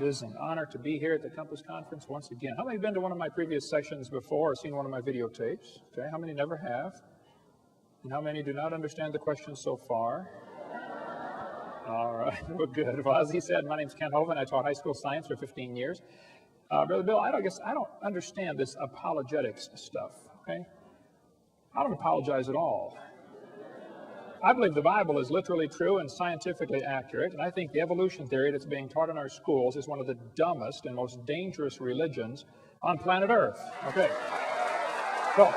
It is an honor to be here at the Compass Conference once again. How many have been to one of my previous sessions before or seen one of my videotapes? Okay, how many never have? And how many do not understand the question so far? All right, well, good. Well, as he said, my name's Ken Hovind. I taught high school science for 15 years. Brother Bill, I don't understand this apologetics stuff, okay? I don't apologize at all. I believe the Bible is literally true and scientifically accurate, and I think the evolution theory that's being taught in our schools is one of the dumbest and most dangerous religions on planet Earth. Okay. So,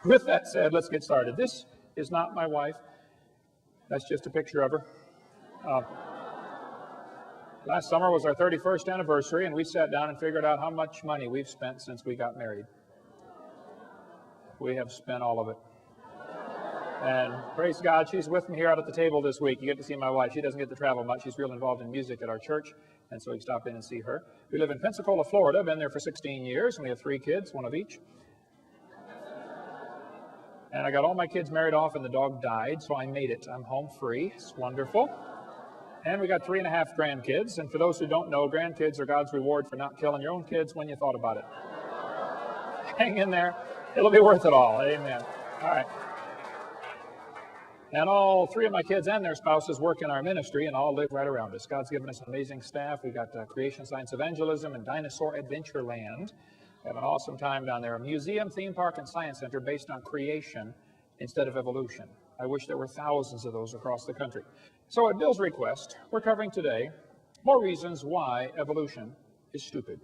with that said, let's get started. This is not my wife. That's just a picture of her. Last summer was our 31st anniversary, and we sat down and figured out how much money we've spent since we got married. We have spent all of it. And praise God, she's with me here out at the table this week. You get to see my wife. She doesn't get to travel much. She's real involved in music at our church, and so you stop in and see her. We live in Pensacola, Florida. Been there for 16 years, and we have 3 kids, one of each. And I got all my kids married off, and the dog died, so I made it. I'm home free. It's wonderful. And we got 3.5 grandkids. And for those who don't know, grandkids are God's reward for not killing your own kids when you thought about it. Hang in there. It'll be worth it all. Amen. All right. And all 3 of my kids and their spouses work in our ministry and all live right around us. God's given us an amazing staff. We've got Creation, Science, Evangelism, and Dinosaur Adventure Land. We have an awesome time down there. A museum, theme park, and science center based on creation instead of evolution. I wish there were thousands of those across the country. So at Bill's request, we're covering today more reasons why evolution is stupid.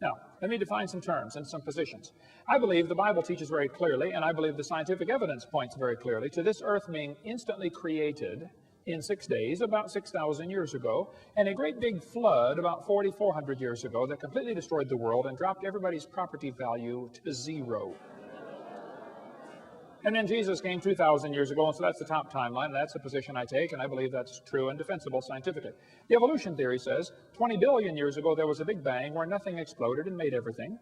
Now, let me define some terms and some positions. I believe the Bible teaches very clearly, and I believe the scientific evidence points very clearly to this earth being instantly created in 6 days about 6,000 years ago, and a great big flood about 4,400 years ago that completely destroyed the world and dropped everybody's property value to 0. And then Jesus came 2,000 years ago, and so that's the top timeline, and that's the position I take, and I believe that's true and defensible scientifically. The evolution theory says 20 billion years ago there was a big bang where nothing exploded and made everything.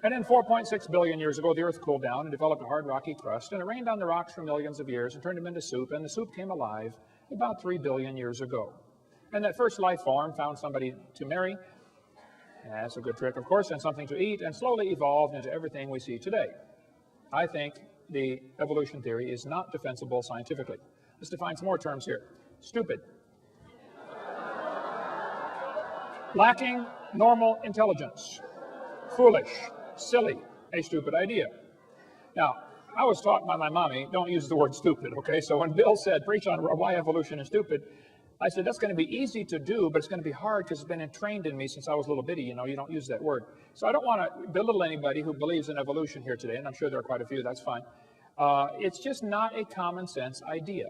And then 4.6 billion years ago the earth cooled down and developed a hard rocky crust, and it rained on the rocks for millions of years and turned them into soup, and the soup came alive about 3 billion years ago. And that first life form found somebody to marry, that's a good trick of course, and something to eat, and slowly evolved into everything we see today. I think the evolution theory is not defensible scientifically. Let's define some more terms here. Stupid. Lacking normal intelligence. Foolish. Silly. A stupid idea. Now, I was taught by my mommy, don't use the word stupid, okay? So when Bill said, preach on why evolution is stupid, I said, that's going to be easy to do, but it's going to be hard because it's been entrained in me since I was a little bitty. You know, you don't use that word. So I don't want to belittle anybody who believes in evolution here today, and I'm sure there are quite a few, that's fine. It's just not a common sense idea.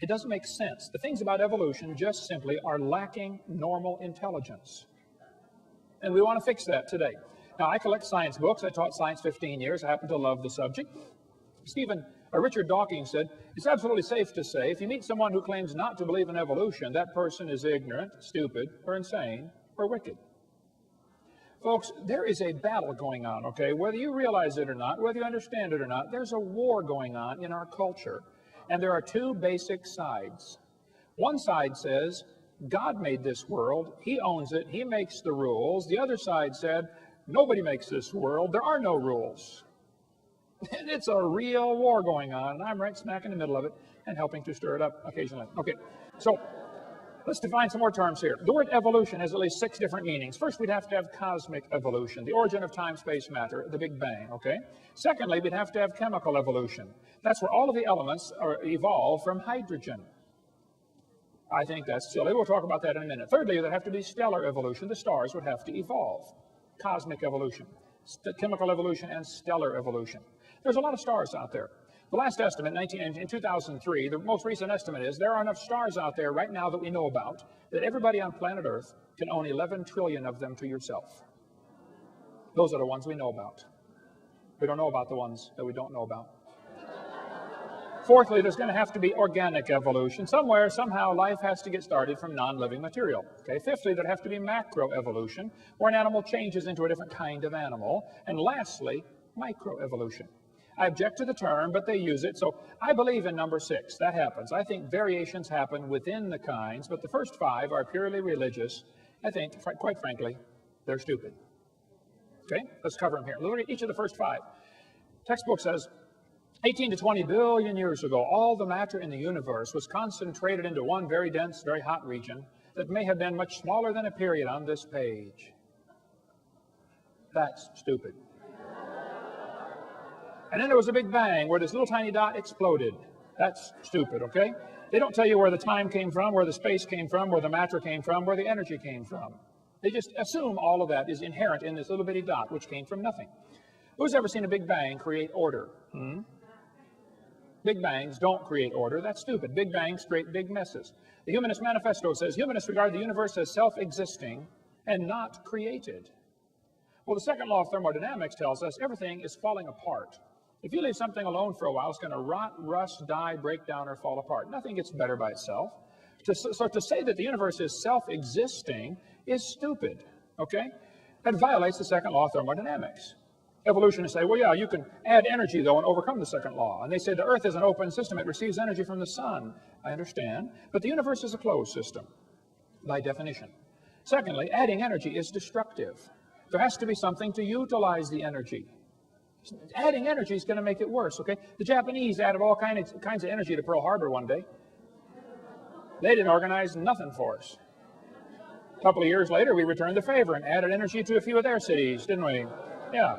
It doesn't make sense. The things about evolution just simply are lacking normal intelligence. And we want to fix that today. Now, I collect science books. I taught science 15 years. I happen to love the subject. Richard Dawkins said, it's absolutely safe to say, if you meet someone who claims not to believe in evolution, that person is ignorant, stupid, or insane, or wicked. Folks, there is a battle going on, okay? Whether you realize it or not, whether you understand it or not, there's a war going on in our culture. And there are 2 basic sides. One side says, God made this world, He owns it, He makes the rules. The other side said, nobody makes this world, there are no rules. And it's a real war going on, and I'm right smack in the middle of it and helping to stir it up occasionally. Okay, so let's define some more terms here. The word evolution has at least 6 different meanings. First, we'd have to have cosmic evolution, the origin of time, space, matter, the Big Bang, okay? Secondly, we'd have to have chemical evolution. That's where all of the elements evolve from hydrogen. I think that's silly. We'll talk about that in a minute. Thirdly, there'd have to be stellar evolution. The stars would have to evolve. Cosmic evolution, chemical evolution, and stellar evolution. There's a lot of stars out there. The last estimate, in 2003, the most recent estimate is there are enough stars out there right now that we know about that everybody on planet Earth can own 11 trillion of them to yourself. Those are the ones we know about. We don't know about the ones that we don't know about. Fourthly, there's going to have to be organic evolution. Somewhere, somehow, life has to get started from non-living material. Okay. Fifthly, there'd have to be macroevolution, where an animal changes into a different kind of animal. And lastly, microevolution. I object to the term, but they use it. So I believe in number 6. That happens. I think variations happen within the kinds, but the first 5 are purely religious. I think, quite frankly, they're stupid. Okay, let's cover them here. Look at each of the first 5. Textbook says 18 to 20 billion years ago, all the matter in the universe was concentrated into one very dense, very hot region that may have been much smaller than a period on this page. That's stupid. And then there was a big bang where this little tiny dot exploded. That's stupid, okay? They don't tell you where the time came from, where the space came from, where the matter came from, where the energy came from. They just assume all of that is inherent in this little bitty dot, which came from nothing. Who's ever seen a big bang create order? Big bangs don't create order. That's stupid. Big bangs create big messes. The Humanist Manifesto says humanists regard the universe as self-existing and not created. Well, the second law of thermodynamics tells us everything is falling apart. If you leave something alone for a while, it's going to rot, rust, die, break down, or fall apart. Nothing gets better by itself. So to say that the universe is self-existing is stupid, okay? That violates the second law of thermodynamics. Evolutionists say, well, yeah, you can add energy, though, and overcome the second law. And they say the Earth is an open system. It receives energy from the sun. I understand. But the universe is a closed system, by definition. Secondly, adding energy is destructive. There has to be something to utilize the energy. Adding energy is going to make it worse, okay? The Japanese added all kinds of energy to Pearl Harbor one day. They didn't organize nothing for us. A couple of years later, we returned the favor and added energy to a few of their cities, didn't we? Yeah.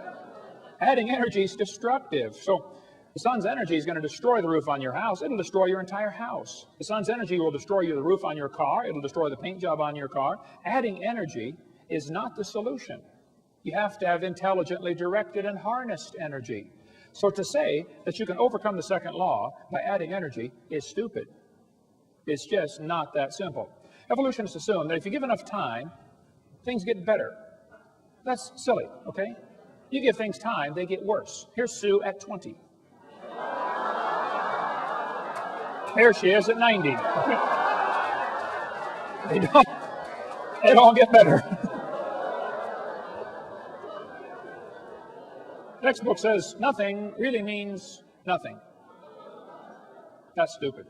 Adding energy is destructive. So the sun's energy is going to destroy the roof on your house. It'll destroy your entire house. The sun's energy will destroy the roof on your car. It'll destroy the paint job on your car. Adding energy is not the solution. You have to have intelligently directed and harnessed energy. So to say that you can overcome the second law by adding energy is stupid. It's just not that simple. Evolutionists assume that if you give enough time, things get better. That's silly, okay? You give things time, they get worse. Here's Sue at 20. Here she is at 90. They don't get better. Textbook says nothing really means nothing. That's stupid.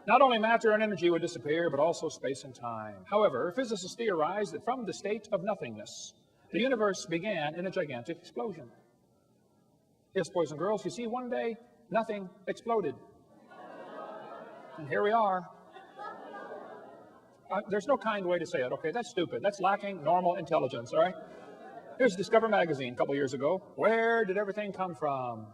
Not only matter and energy would disappear, but also space and time. However, physicists theorize that from the state of nothingness, the universe began in a gigantic explosion. Yes, boys and girls, you see, one day, nothing exploded. And here we are. There's no kind way to say it, okay? That's stupid. That's lacking normal intelligence, all right? Here's Discover magazine a couple years ago. Where did everything come from?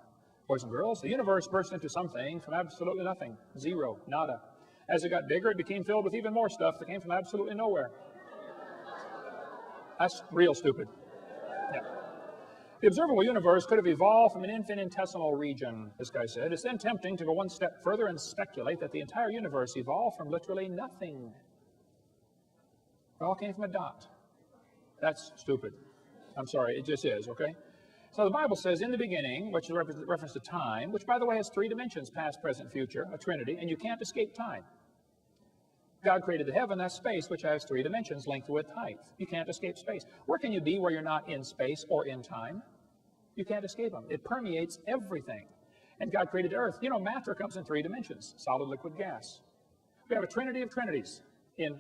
Boys and girls, the universe burst into something from absolutely nothing. Zero, nada. As it got bigger, it became filled with even more stuff that came from absolutely nowhere. That's real stupid. Yeah. The observable universe could have evolved from an infinitesimal region, this guy said. It's then tempting to go one step further and speculate that the entire universe evolved from literally nothing. It all came from a dot. That's stupid. I'm sorry, it just is, okay? So the Bible says, in the beginning, which is a reference to time, which, by the way, has 3 dimensions, past, present, future, a trinity, and you can't escape time. God created the heaven, that's space, which has 3 dimensions, length, width, height. You can't escape space. Where can you be where you're not in space or in time? You can't escape them. It permeates everything. And God created the earth. You know, matter comes in 3 dimensions, solid, liquid, gas. We have a trinity of trinities in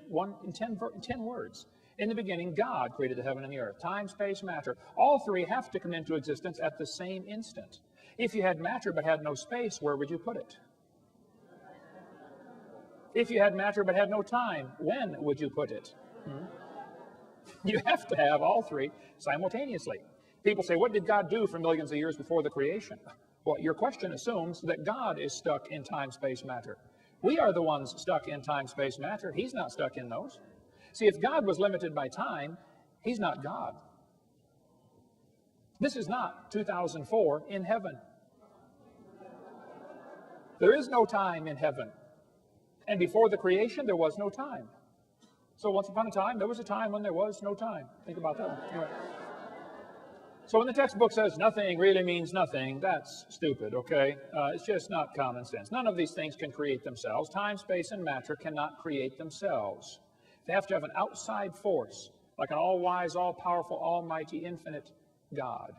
10 words. In the beginning, God created the heaven and the earth. Time, space, matter. All 3 have to come into existence at the same instant. If you had matter but had no space, where would you put it? If you had matter but had no time, when would you put it? You have to have all 3 simultaneously. People say, what did God do for millions of years before the creation? Well, your question assumes that God is stuck in time, space, matter. We are the ones stuck in time, space, matter. He's not stuck in those. See, if God was limited by time, he's not God. This is not 2004 in heaven. There is no time in heaven. And before the creation, there was no time. So once upon a time, there was a time when there was no time. Think about that one. Anyway. So when the textbook says nothing really means nothing, that's stupid, okay? It's just not common sense. None of these things can create themselves. Time, space, and matter cannot create themselves. They have to have an outside force, like an all-wise, all-powerful, almighty, infinite God,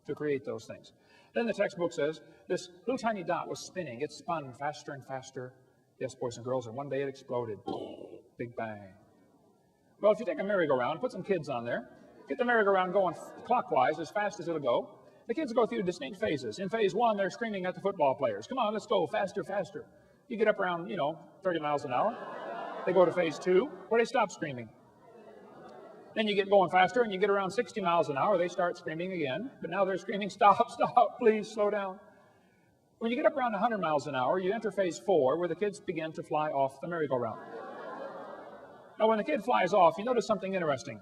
to create those things. Then the textbook says this little tiny dot was spinning. It spun faster and faster. Yes, boys and girls, and one day it exploded. Big bang. Well, if you take a merry-go-round, put some kids on there, get the merry-go-round going clockwise as fast as it'll go, the kids go through distinct phases. In phase one, they're screaming at the football players, come on, let's go, faster, faster. You get up around, 30 miles an hour. They go to phase two, where they stop screaming. Then you get going faster, and you get around 60 miles an hour, they start screaming again. But now they're screaming, stop, stop, please, slow down. When you get up around 100 miles an hour, you enter phase four, where the kids begin to fly off the merry-go-round. Now, when the kid flies off, you notice something interesting.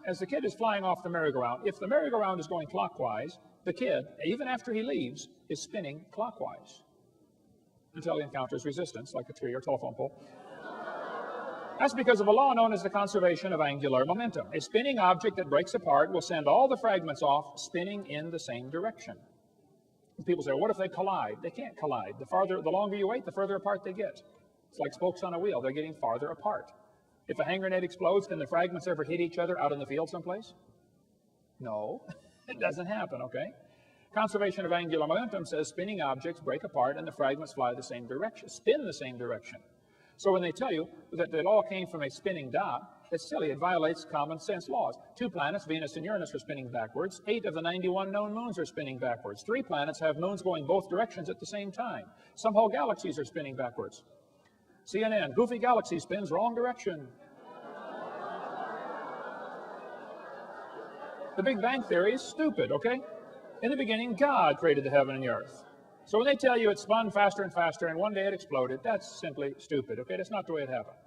As the kid is flying off the merry-go-round, if the merry-go-round is going clockwise, the kid, even after he leaves, is spinning clockwise until he encounters resistance, like a tree or telephone pole. That's because of a law known as the conservation of angular momentum. A spinning object that breaks apart will send all the fragments off spinning in the same direction. And people say, well, what if they collide? They can't collide. The longer you wait, the further apart they get. It's like spokes on a wheel. They're getting farther apart. If a hand grenade explodes, can the fragments ever hit each other out in the field someplace? No, it doesn't happen, okay? Conservation of angular momentum says spinning objects break apart and the fragments fly the same direction, spin the same direction. So when they tell you that it all came from a spinning dot, it's silly. It violates common sense laws. 2 planets, Venus and Uranus, are spinning backwards. 8 of the 91 known moons are spinning backwards. 3 planets have moons going both directions at the same time. Some whole galaxies are spinning backwards. CNN, goofy galaxy spins wrong direction. The Big Bang Theory is stupid, okay? In the beginning, God created the heaven and the earth. So when they tell you it spun faster and faster and one day it exploded, that's simply stupid, okay? That's not the way it happened.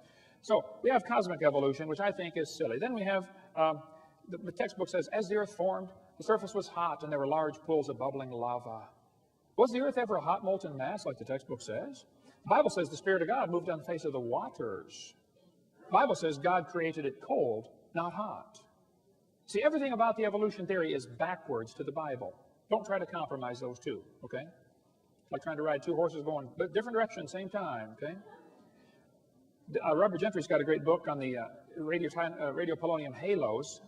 So we have cosmic evolution, which I think is silly. Then we have, the textbook says, as the earth formed, the surface was hot and there were large pools of bubbling lava. Was the earth ever a hot molten mass like the textbook says? The Bible says the Spirit of God moved on the face of the waters. The Bible says God created it cold, not hot. See, everything about the evolution theory is backwards to the Bible. Don't try to compromise those two, okay? Like trying to ride 2 horses going different directions, same time, okay? Robert Gentry's got a great book on the radio polonium halos.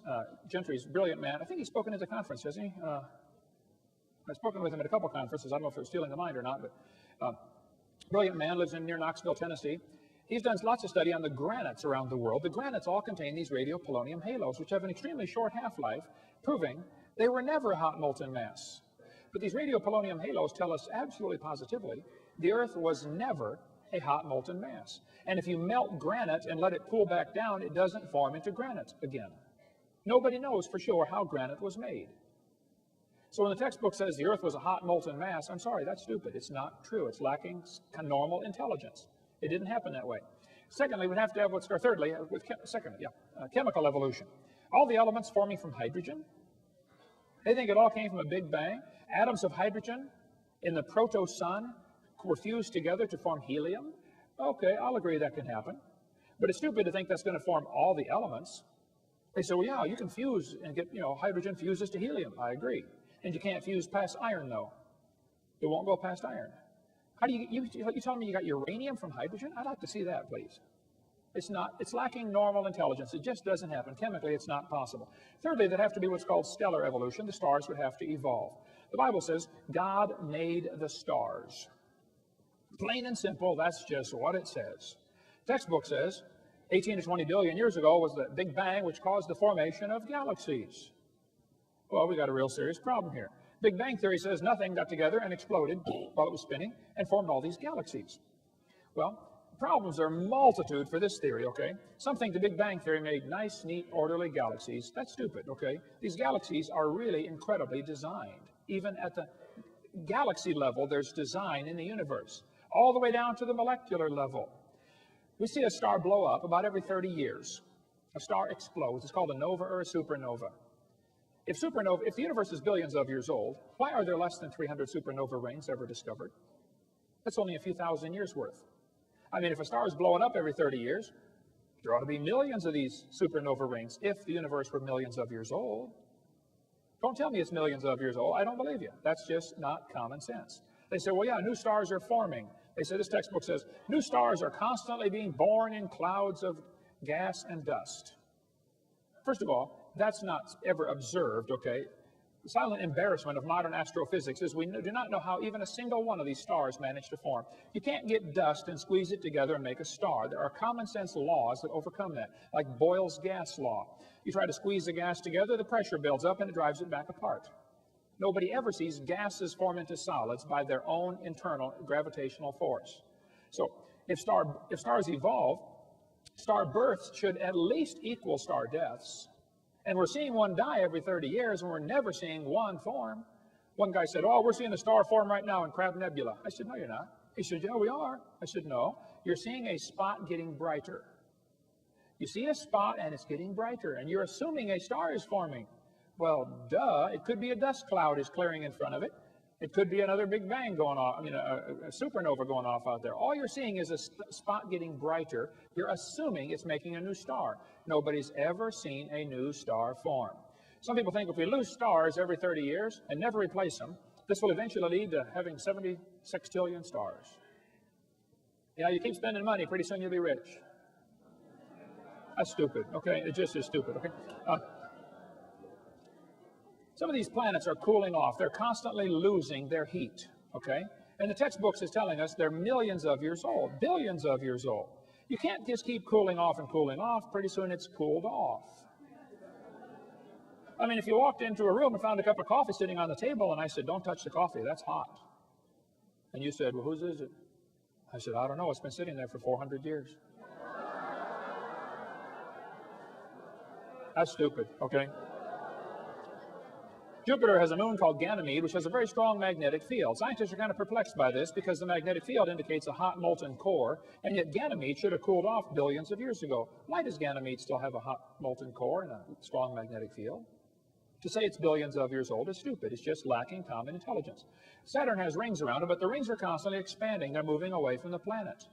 Gentry's a brilliant man. I think he's spoken at the conference, hasn't he? I've spoken with him at a couple conferences. I don't know if it was stealing the mind or not, but brilliant man, lives near Knoxville, Tennessee. He's done lots of study on the granites around the world. The granites all contain these radiopolonium halos, which have an extremely short half-life, proving they were never a hot molten mass. But these radiopolonium halos tell us absolutely positively the Earth was never a hot molten mass. And if you melt granite and let it cool back down, it doesn't form into granite again. Nobody knows for sure how granite was made. So when the textbook says the Earth was a hot molten mass, I'm sorry, that's stupid. It's not true. It's lacking normal intelligence. It didn't happen that way. Secondly, we'd have to have chemical evolution. All the elements forming from hydrogen, they think it all came from a big bang. Atoms of hydrogen in the proto-sun were fused together to form helium. Okay, I'll agree that can happen. But it's stupid to think that's going to form all the elements. They say, well, yeah, you can fuse and get, hydrogen fuses to helium. I agree. And you can't fuse past iron, though. It won't go past iron. How do you telling me you got uranium from hydrogen? I'd like to see that, please. It's lacking normal intelligence. It just doesn't happen. Chemically, it's not possible. Thirdly, there'd have to be what's called stellar evolution. The stars would have to evolve. The Bible says God made the stars. Plain and simple, that's just what it says. Textbook says 18 to 20 billion years ago was the Big Bang, which caused the formation of galaxies. Well, we got a real serious problem here. Big Bang theory says nothing got together and exploded while it was spinning and formed all these galaxies. Well, problems are multitude for this theory, okay? Some think the Big Bang theory made nice, neat, orderly galaxies. That's stupid, okay? These galaxies are really incredibly designed. Even at the galaxy level, there's design in the universe, all the way down to the molecular level. We see a star blow up about every 30 years. A star explodes. It's called a nova or a supernova. If the universe is billions of years old, why are there less than 300 supernova rings ever discovered? That's only a few thousand years worth. I mean, if a star is blowing up every 30 years, there ought to be millions of these supernova rings if the universe were millions of years old. Don't tell me it's millions of years old. I don't believe you. That's just not common sense. They say, well, yeah, new stars are forming. They say, this textbook says, new stars are constantly being born in clouds of gas and dust. First of all, that's not ever observed, okay? silent embarrassment of modern astrophysics is we do not know how even a single one of these stars managed to form. You can't get dust and squeeze it together and make a star. There are common sense laws that overcome that, like Boyle's gas law. You try to squeeze the gas together, the pressure builds up and it drives it back apart. Nobody ever sees gases form into solids by their own internal gravitational force. So if stars evolve, star births should at least equal star deaths. And we're seeing one die every 30 years, and we're never seeing one form. One guy said, oh, we're seeing a star form right now in Crab Nebula. I said, no, you're not. He said, yeah, we are. I said, no, you're seeing a spot getting brighter. You see a spot, and it's getting brighter, and you're assuming a star is forming. Well, duh, it could be a dust cloud is clearing in front of it. It could be another Big Bang going off, a supernova going off out there. All you're seeing is a spot getting brighter. You're assuming it's making a new star. Nobody's ever seen a new star form. Some people think if we lose stars every 30 years and never replace them, this will eventually lead to having 70 sextillion stars. Yeah, you keep spending money, pretty soon you'll be rich. That's stupid, okay? It just is stupid, okay? Some of these planets are cooling off. They're constantly losing their heat, okay? And the textbooks is telling us they're millions of years old, billions of years old. You can't just keep cooling off and cooling off. Pretty soon it's cooled off. I mean, if you walked into a room and found a cup of coffee sitting on the table and I said, don't touch the coffee, that's hot. And you said, well, whose is it? I said, I don't know, it's been sitting there for 400 years. That's stupid, okay? Jupiter has a moon called Ganymede, which has a very strong magnetic field. Scientists are kind of perplexed by this because the magnetic field indicates a hot molten core, and yet Ganymede should have cooled off billions of years ago. Why does Ganymede still have a hot molten core and a strong magnetic field? To say it's billions of years old is stupid. It's just lacking common intelligence. Saturn has rings around it, but the rings are constantly expanding. They're moving away from the planet.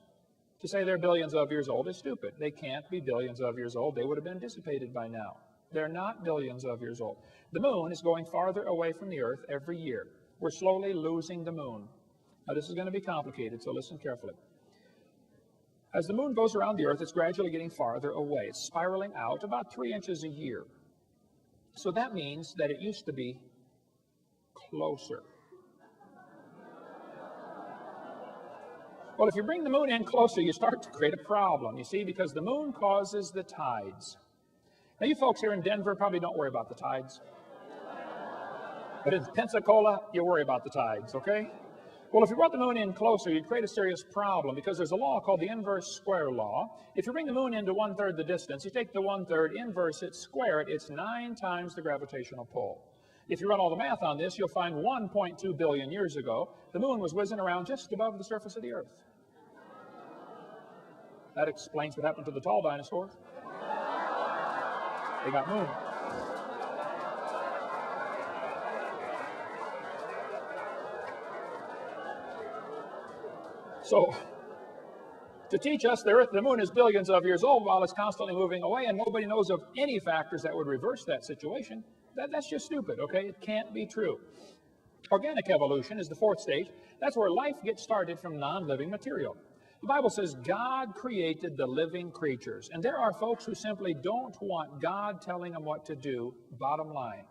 To say they're billions of years old is stupid. They can't be billions of years old. They would have been dissipated by now. They're not billions of years old. The moon is going farther away from the Earth every year. We're slowly losing the moon. Now, this is going to be complicated, so listen carefully. As the moon goes around the Earth, it's gradually getting farther away. It's spiraling out about 3 inches a year. So that means that it used to be closer. Well, if you bring the moon in closer, you start to create a problem, you see, because the moon causes the tides. Now, you folks here in Denver probably don't worry about the tides. But in Pensacola, you worry about the tides, okay? Well, if you brought the moon in closer, you'd create a serious problem because there's a law called the inverse square law. If you bring the moon into 1/3 the distance, you take the 1/3, inverse it, square it, it's 9 times the gravitational pull. If you run all the math on this, you'll find 1.2 billion years ago, the moon was whizzing around just above the surface of the Earth. That explains what happened to the tall dinosaurs. They got moved. So, to teach us the moon is billions of years old while it's constantly moving away, and nobody knows of any factors that would reverse that situation, that's just stupid, okay? It can't be true. Organic evolution is the 4th stage. That's where life gets started from non-living material. The Bible says God created the living creatures, and there are folks who simply don't want God telling them what to do, bottom line.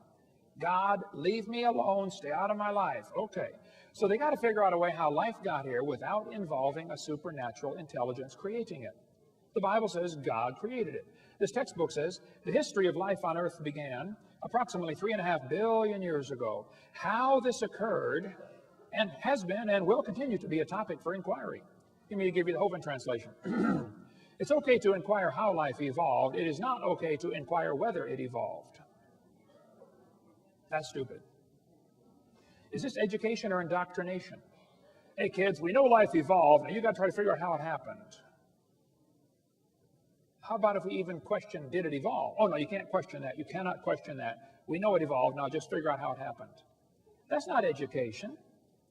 God, leave me alone, stay out of my life. Okay. So they got to figure out a way how life got here without involving a supernatural intelligence creating it. The Bible says God created it. This textbook says the history of life on Earth began approximately 3.5 billion years ago. How this occurred and has been and will continue to be a topic for inquiry. Let me give you the Hovind translation. It's okay to inquire how life evolved. It is not okay to inquire whether it evolved. That's stupid. Is this education or indoctrination? Hey kids, we know life evolved, now you got to try to figure out how it happened. How about if we even question, did it evolve? Oh no, you can't question that. You cannot question that. We know it evolved, now just figure out how it happened. That's not education.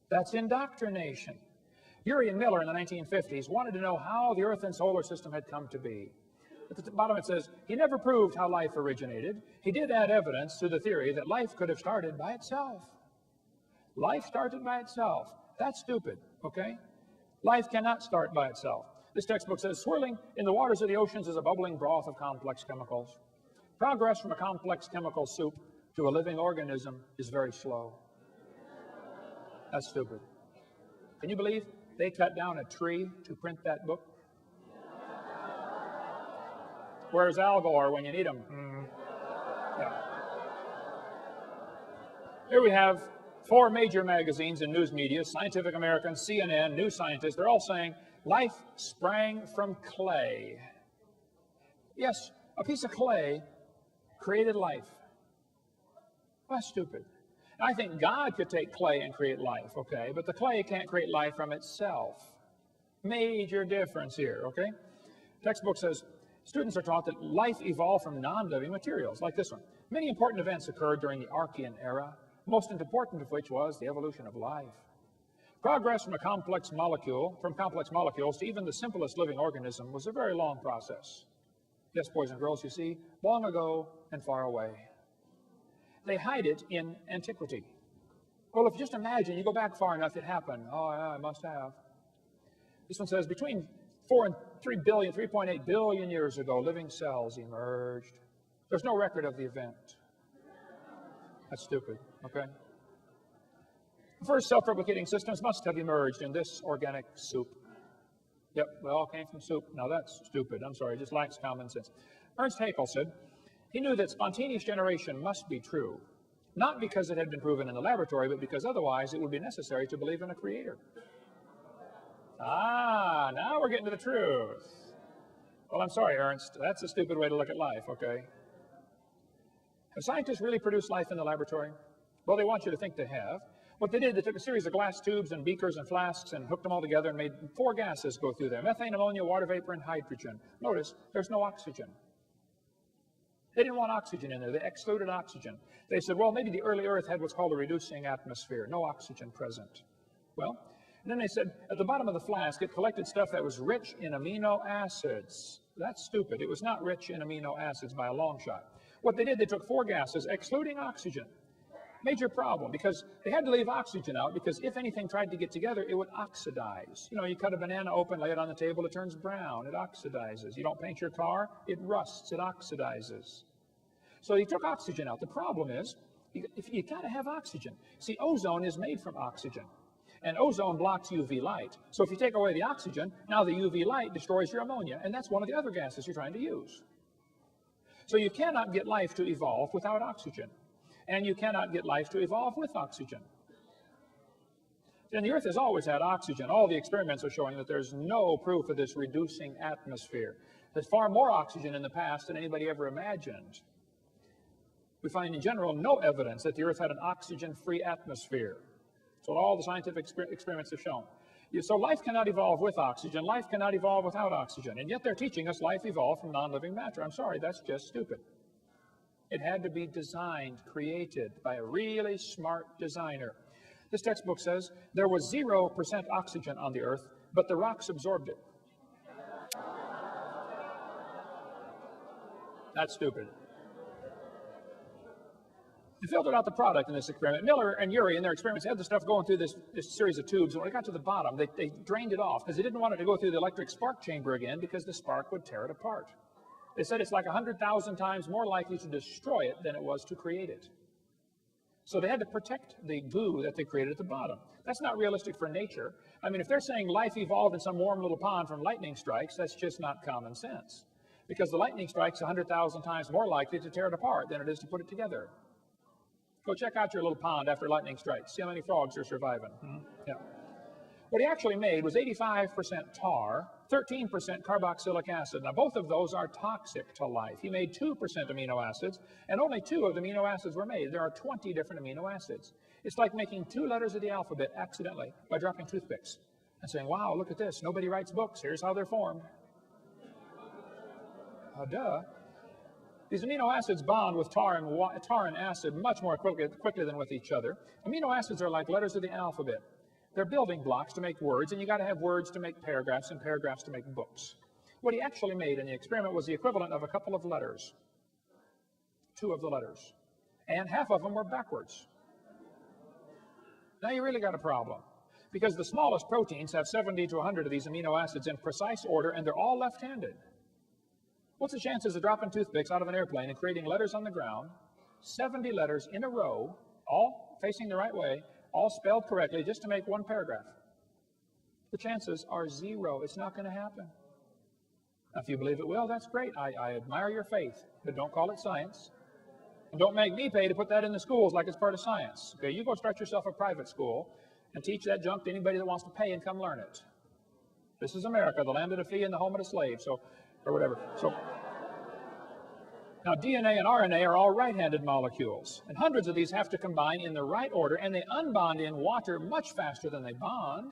That's indoctrination. Urian Miller in the 1950s wanted to know how the Earth and solar system had come to be. At the bottom it says, he never proved how life originated. He did add evidence to the theory that life could have started by itself. Life started by itself. That's stupid, okay? Life cannot start by itself. This textbook says, swirling in the waters of the oceans is a bubbling broth of complex chemicals. Progress from a complex chemical soup to a living organism is very slow. That's stupid. Can you believe they cut down a tree to print that book? Where's Al Gore when you need him? Yeah. Here we have 4 major magazines and news media, Scientific American, CNN, New Scientist. They're all saying life sprang from clay. Yes, a piece of clay created life. Well, that's stupid. I think God could take clay and create life, okay? But the clay can't create life from itself. Major difference here, okay? Textbook says, students are taught that life evolved from non-living materials, like this one. Many important events occurred during the Archean era, most important of which was the evolution of life. Progress from complex molecules to even the simplest living organism was a very long process. Yes, boys and girls, you see, long ago and far away. They hide it in antiquity. Well, if you just imagine, you go back far enough, it happened. Oh, yeah, it must have. This one says, between 4 and 3 billion, 3.8 billion years ago, living cells emerged. There's no record of the event. That's stupid, okay? The first self-replicating systems must have emerged in this organic soup. Yep, they all came from soup. Now that's stupid. I'm sorry, it just lacks common sense. Ernst Haeckel said, he knew that spontaneous generation must be true, not because it had been proven in the laboratory, but because otherwise it would be necessary to believe in a creator. Ah, now we're getting to the truth. Well, I'm sorry, Ernst. That's a stupid way to look at life, okay? Have scientists really produced life in the laboratory? Well, they want you to think they have. What they did, they took a series of glass tubes and beakers and flasks and hooked them all together and made 4 gases go through there: methane, ammonia, water vapor, and hydrogen. Notice, there's no oxygen. They didn't want oxygen in there. They excluded oxygen. They said, well, maybe the early Earth had what's called a reducing atmosphere, no oxygen present. Well, and then they said, at the bottom of the flask, it collected stuff that was rich in amino acids. That's stupid. It was not rich in amino acids by a long shot. What they did, they took 4 gases, excluding oxygen. Major problem, because they had to leave oxygen out, because if anything tried to get together, it would oxidize. You know, you cut a banana open, lay it on the table, it turns brown, it oxidizes. You don't paint your car, it rusts, it oxidizes. So they took oxygen out. The problem is, you gotta have oxygen. See, ozone is made from oxygen, and ozone blocks UV light. So if you take away the oxygen, now the UV light destroys your ammonia, and that's one of the other gases you're trying to use. So you cannot get life to evolve without oxygen. And you cannot get life to evolve with oxygen. And the Earth has always had oxygen. All the experiments are showing that there's no proof of this reducing atmosphere. There's far more oxygen in the past than anybody ever imagined. We find in general no evidence that the Earth had an oxygen-free atmosphere. That's what all the scientific experiments have shown. So life cannot evolve with oxygen. Life cannot evolve without oxygen. And yet they're teaching us life evolved from non-living matter. I'm sorry, that's just stupid. It had to be designed, created by a really smart designer. This textbook says there was 0% oxygen on the Earth, but the rocks absorbed it. That's stupid. They filtered out the product in this experiment. Miller and Urey, in their experiments, had the stuff going through this series of tubes. And when it got to the bottom, they drained it off because they didn't want it to go through the electric spark chamber again, because the spark would tear it apart. They said it's like 100,000 times more likely to destroy it than it was to create it. So they had to protect the goo that they created at the bottom. That's not realistic for nature. I mean, if they're saying life evolved in some warm little pond from lightning strikes, that's just not common sense. Because the lightning strike's 100,000 times more likely to tear it apart than it is to put it together. Go check out your little pond after lightning strikes. See how many frogs are surviving. Yeah. What he actually made was 85% tar, 13% carboxylic acid. Now, both of those are toxic to life. He made 2% amino acids, and only 2 of the amino acids were made. There are 20 different amino acids. It's like making 2 letters of the alphabet accidentally by dropping toothpicks and saying, wow, look at this. Nobody writes books. Here's how they're formed. Duh. These amino acids bond with tar and acid much more quickly than with each other. Amino acids are like letters of the alphabet. They're building blocks to make words, and you got to have words to make paragraphs and paragraphs to make books. What he actually made in the experiment was the equivalent of a couple of letters, 2 of the letters, and half of them were backwards. Now you really got a problem, because the smallest proteins have 70 to 100 of these amino acids in precise order, and they're all left-handed. What's the chances of dropping toothpicks out of an airplane and creating letters on the ground 70 letters in a row, all facing the right way, all spelled correctly, just to make one paragraph. The chances are zero. It's not going to happen. Now, if you believe it will, that's great. I admire your faith, but don't call it science. And don't make me pay to put that in the schools like it's part of science. Okay, you go start yourself a private school and teach that junk to anybody that wants to pay and come learn it. This is America, the land of the free and the home of the slave, so, or whatever. So, now DNA and RNA are all right-handed molecules, and hundreds of these have to combine in the right order, and they unbond in water much faster than they bond.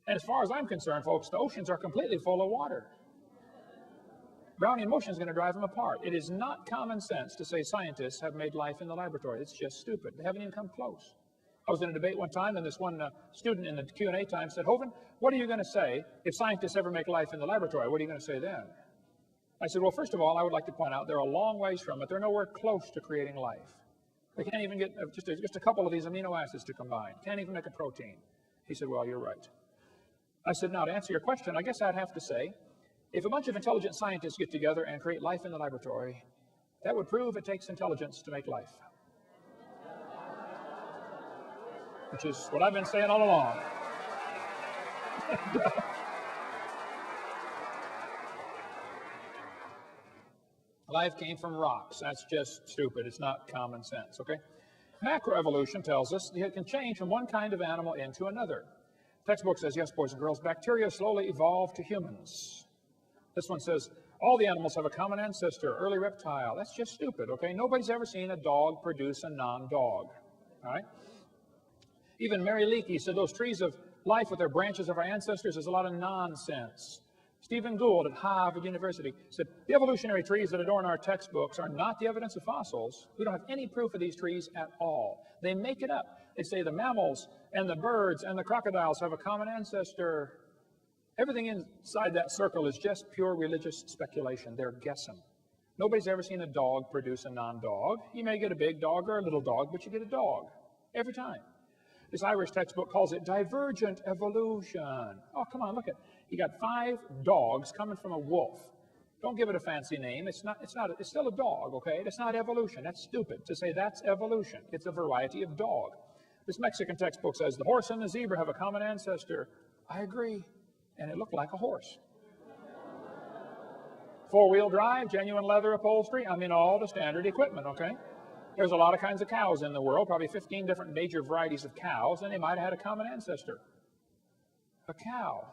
And as far as I'm concerned, folks, the oceans are completely full of water. Brownian motion is going to drive them apart. It is not common sense to say scientists have made life in the laboratory. It's just stupid. They haven't even come close. I was in a debate one time, and this one student in the Q&A time said, Hovind, what are you going to say if scientists ever make life in the laboratory? What are you going to say then? I said, well, first of all, I would like to point out they're a long ways from it. They're nowhere close to creating life. They can't even get just a couple of these amino acids to combine. Can't even make a protein. He said, well, you're right. I said, now, to answer your question, I guess I'd have to say, if a bunch of intelligent scientists get together and create life in the laboratory, that would prove it takes intelligence to make life. Which is what I've been saying all along. Life came from rocks. That's just stupid. It's not common sense, okay? Macroevolution tells us it can change from one kind of animal into another. Textbook says, yes, boys and girls, bacteria slowly evolved to humans. This one says, all the animals have a common ancestor, early reptile. That's just stupid, okay? Nobody's ever seen a dog produce a non-dog, all right? Even Mary Leakey said those trees of life with their branches of our ancestors is a lot of nonsense. Stephen Gould at Harvard University said, the evolutionary trees that adorn our textbooks are not the evidence of fossils. We don't have any proof of these trees at all. They make it up. They say the mammals and the birds and the crocodiles have a common ancestor. Everything inside that circle is just pure religious speculation. They're guessing. Nobody's ever seen a dog produce a non-dog. You may get a big dog or a little dog, but you get a dog every time. This Irish textbook calls it divergent evolution. Oh, come on, look at it. You got 5 dogs coming from a wolf. Don't give it a fancy name. It's still a dog, okay? It's not evolution. That's stupid to say that's evolution. It's a variety of dog. This Mexican textbook says the horse and the zebra have a common ancestor. I agree. And it looked like a horse. 4-wheel drive, genuine leather upholstery. I mean, all the standard equipment, okay? There's a lot of kinds of cows in the world, probably 15 different major varieties of cows, and they might have had a common ancestor. A cow.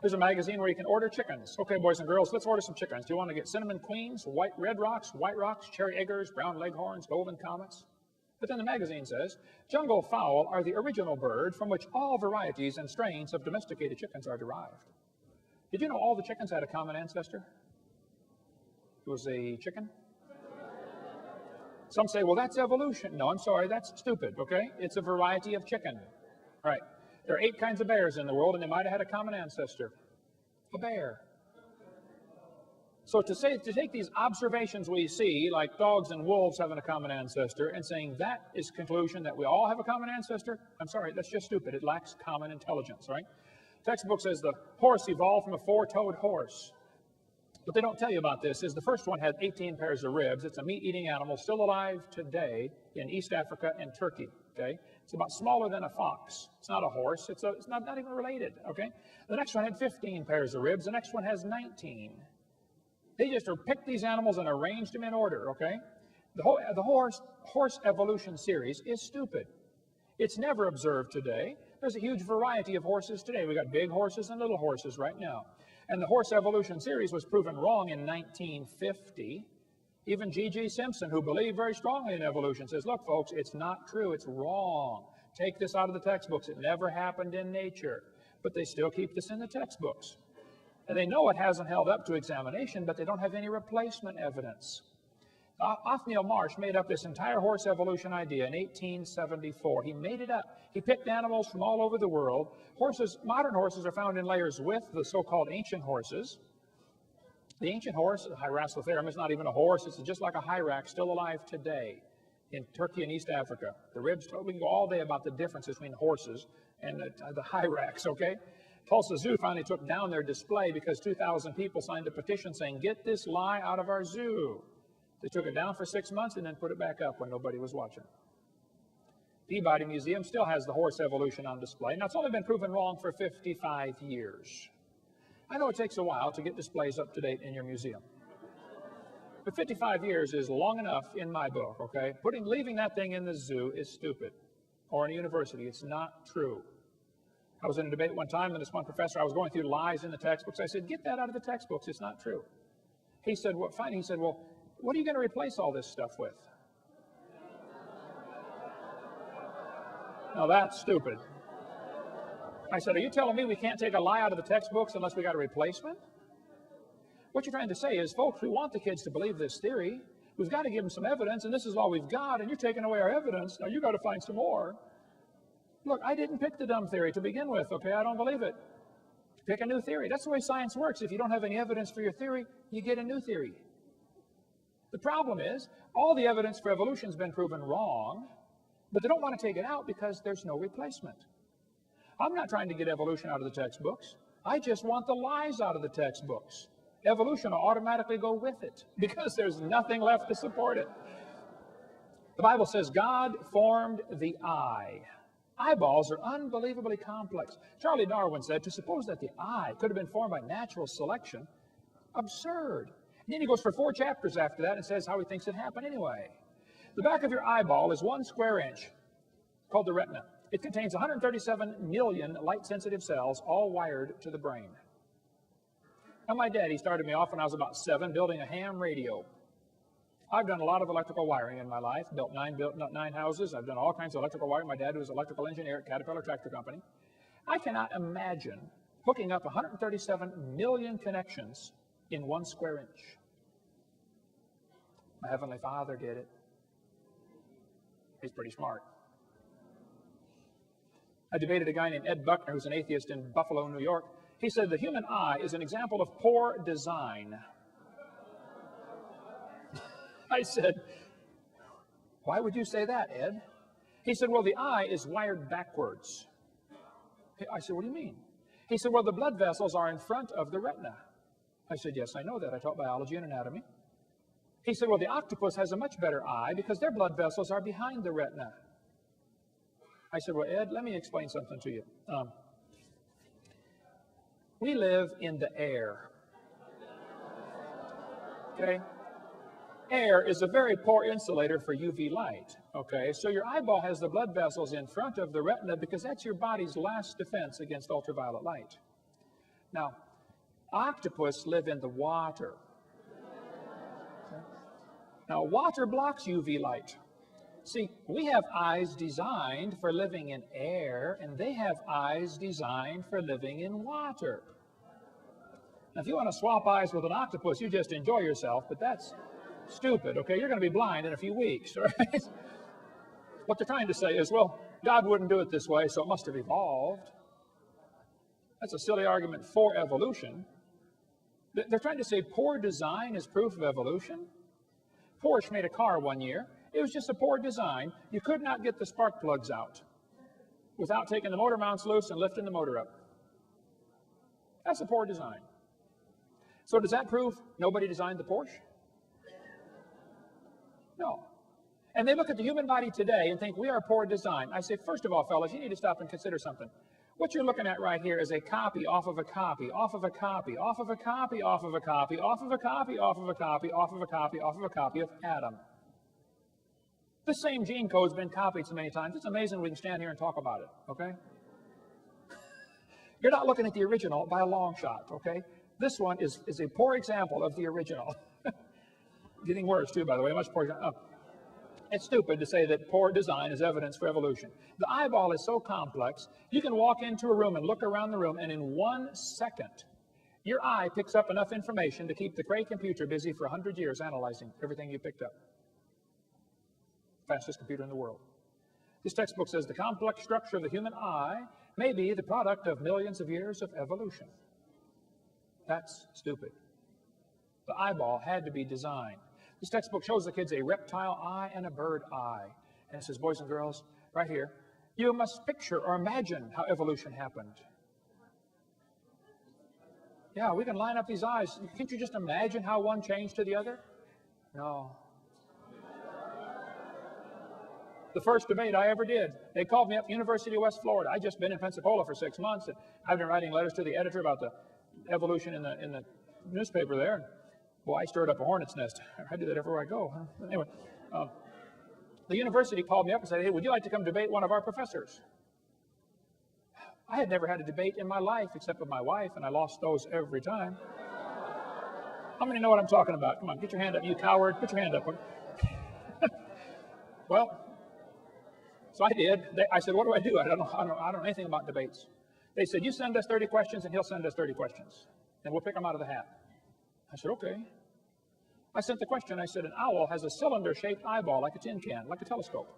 There's a magazine where you can order chickens. Okay, boys and girls, let's order some chickens. Do you want to get cinnamon queens, red rocks, white rocks, cherry eggers, brown leghorns, golden comets? But then the magazine says, jungle fowl are the original bird from which all varieties and strains of domesticated chickens are derived. Did you know all the chickens had a common ancestor? It was a chicken? Some say, well, that's evolution. No, I'm sorry, that's stupid, okay? It's a variety of chicken. All right. There are 8 kinds of bears in the world, and they might have had a common ancestor. A bear. So to take these observations we see, like dogs and wolves having a common ancestor, and saying that is conclusion that we all have a common ancestor, I'm sorry, that's just stupid. It lacks common intelligence, right? Textbook says the horse evolved from a 4-toed horse. What they don't tell you about this is the first one had 18 pairs of ribs. It's a meat-eating animal still alive today in East Africa and Turkey, okay? It's about smaller than a fox. It's not a horse. It's not even related, okay? The next one had 15 pairs of ribs. The next one has 19. They just picked these animals and arranged them in order, okay? The horse evolution series is stupid. It's never observed today. There's a huge variety of horses today. We've got big horses and little horses right now. And the horse evolution series was proven wrong in 1950. Even G.G. Simpson, who believed very strongly in evolution, says, look, folks, it's not true. It's wrong. Take this out of the textbooks. It never happened in nature. But they still keep this in the textbooks. And they know it hasn't held up to examination, but they don't have any replacement evidence. Othniel Marsh made up this entire horse evolution idea in 1874. He made it up. He picked animals from all over the world. Modern horses are found in layers with the so-called ancient horses. The ancient horse, the Hyracotherum, is not even a horse. It's just like a hyrax, still alive today in Turkey and East Africa. The ribs, we can go all day about the difference between horses and the hyrax, okay? Tulsa Zoo finally took down their display because 2,000 people signed a petition saying, get this lie out of our zoo. They took it down for 6 months and then put it back up when nobody was watching. Peabody Museum still has the horse evolution on display. Now, it's only been proven wrong for 55 years. I know it takes a while to get displays up to date in your museum. But 55 years is long enough in my book, okay? Leaving that thing in the zoo is stupid. Or in a university, it's not true. I was in a debate one time, and this one professor, I was going through lies in the textbooks. I said, get that out of the textbooks. It's not true. He said, well, fine. He said, well, what are you going to replace all this stuff with? Now, that's stupid. I said, are you telling me we can't take a lie out of the textbooks unless we got a replacement? What you're trying to say is, folks, we want the kids to believe this theory. We've got to give them some evidence, and this is all we've got, and you're taking away our evidence. Now, you've got to find some more. Look, I didn't pick the dumb theory to begin with, okay? I don't believe it. Pick a new theory. That's the way science works. If you don't have any evidence for your theory, you get a new theory. The problem is, all the evidence for evolution has been proven wrong, but they don't want to take it out because there's no replacement. I'm not trying to get evolution out of the textbooks. I just want the lies out of the textbooks. Evolution will automatically go with it because there's nothing left to support it. The Bible says God formed the eye. Eyeballs are unbelievably complex. Charlie Darwin said to suppose that the eye could have been formed by natural selection, absurd. And then he goes for 4 chapters after that and says how he thinks it happened anyway. The back of your eyeball is 1 square inch, called the retina. It contains 137 million light-sensitive cells, all wired to the brain. Now, my daddy started me off when I was about 7, building a ham radio. I've done a lot of electrical wiring in my life, built 9 houses. I've done all kinds of electrical wiring. My dad was an electrical engineer at Caterpillar Tractor Company. I cannot imagine hooking up 137 million connections in 1 square inch. My Heavenly Father did it. He's pretty smart. I debated a guy named Ed Buckner, who's an atheist in Buffalo, New York. He said the human eye is an example of poor design. I said, why would you say that, Ed? He said, well, the eye is wired backwards. I said, what do you mean? He said, well, the blood vessels are in front of the retina. I said, yes, I know that. I taught biology and anatomy. He said, well, the octopus has a much better eye because their blood vessels are behind the retina. I said, well, Ed, let me explain something to you. We live in the air. Okay? Air is a very poor insulator for UV light. Okay? So your eyeball has the blood vessels in front of the retina because that's your body's last defense against ultraviolet light. Now, octopus live in the water. Okay? Now, water blocks UV light. See, we have eyes designed for living in air, and they have eyes designed for living in water. Now, if you want to swap eyes with an octopus, you just enjoy yourself, but that's stupid, okay? You're going to be blind in a few weeks, right? What they're trying to say is, well, God wouldn't do it this way, so it must have evolved. That's a silly argument for evolution. They're trying to say poor design is proof of evolution. Porsche made a car one year. It was just a poor design. You could not get the spark plugs out without taking the motor mounts loose and lifting the motor up. That's a poor design. So does that prove nobody designed the Porsche? No. And they look at the human body today and think we are poor design. I say, first of all, fellas, you need to stop and consider something. What you're looking at right here is a copy off of a copy, off of a copy, off of a copy, off of a copy, off of a copy, off of a copy, off of a copy, off of a copy of Adam. The same gene code's been copied so many times. It's amazing we can stand here and talk about it, okay? You're not looking at the original by a long shot, okay? This one is a poor example of the original. Getting worse, too, by the way, much poor. It's stupid to say that poor design is evidence for evolution. The eyeball is so complex, you can walk into a room and look around the room, and in 1 second, your eye picks up enough information to keep the Cray computer busy for 100 years analyzing everything you picked up. Fastest computer in the world. This textbook says the complex structure of the human eye may be the product of millions of years of evolution. That's stupid. The eyeball had to be designed. This textbook shows the kids a reptile eye and a bird eye. And it says, boys and girls, right here, you must picture or imagine how evolution happened. Yeah, we can line up these eyes. Can't you just imagine how one changed to the other? No, The first debate I ever did. They called me up, University of West Florida. I'd just been in Pensacola for 6 months, and I've been writing letters to the editor about the evolution in the newspaper there. Boy, I stirred up a hornet's nest. I do that everywhere I go. Huh? But anyway, the university called me up and said, hey, would you like to come debate one of our professors? I had never had a debate in my life except with my wife, and I lost those every time. How many know what I'm talking about? Come on, get your hand up, you coward. Put your hand up. Well, so I did. I said, what do I do? I don't know anything about debates. They said, you send us 30 questions, and he'll send us 30 questions, and we'll pick them out of the hat. I said, okay. I sent the question. I said, an owl has a cylinder-shaped eyeball like a tin can, like a telescope.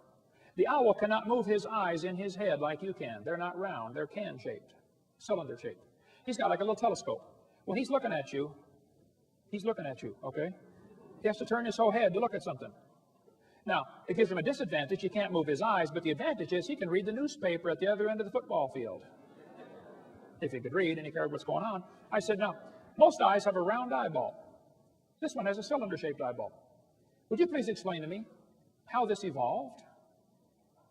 The owl cannot move his eyes in his head like you can. They're not round. They're can-shaped, cylinder-shaped. He's got like a little telescope. When he's looking at you, okay? He has to turn his whole head to look at something. Now, it gives him a disadvantage. He can't move his eyes, but the advantage is he can read the newspaper at the other end of the football field. If he could read and he cared what's going on. I said, now, most eyes have a round eyeball. This one has a cylinder-shaped eyeball. Would you please explain to me how this evolved?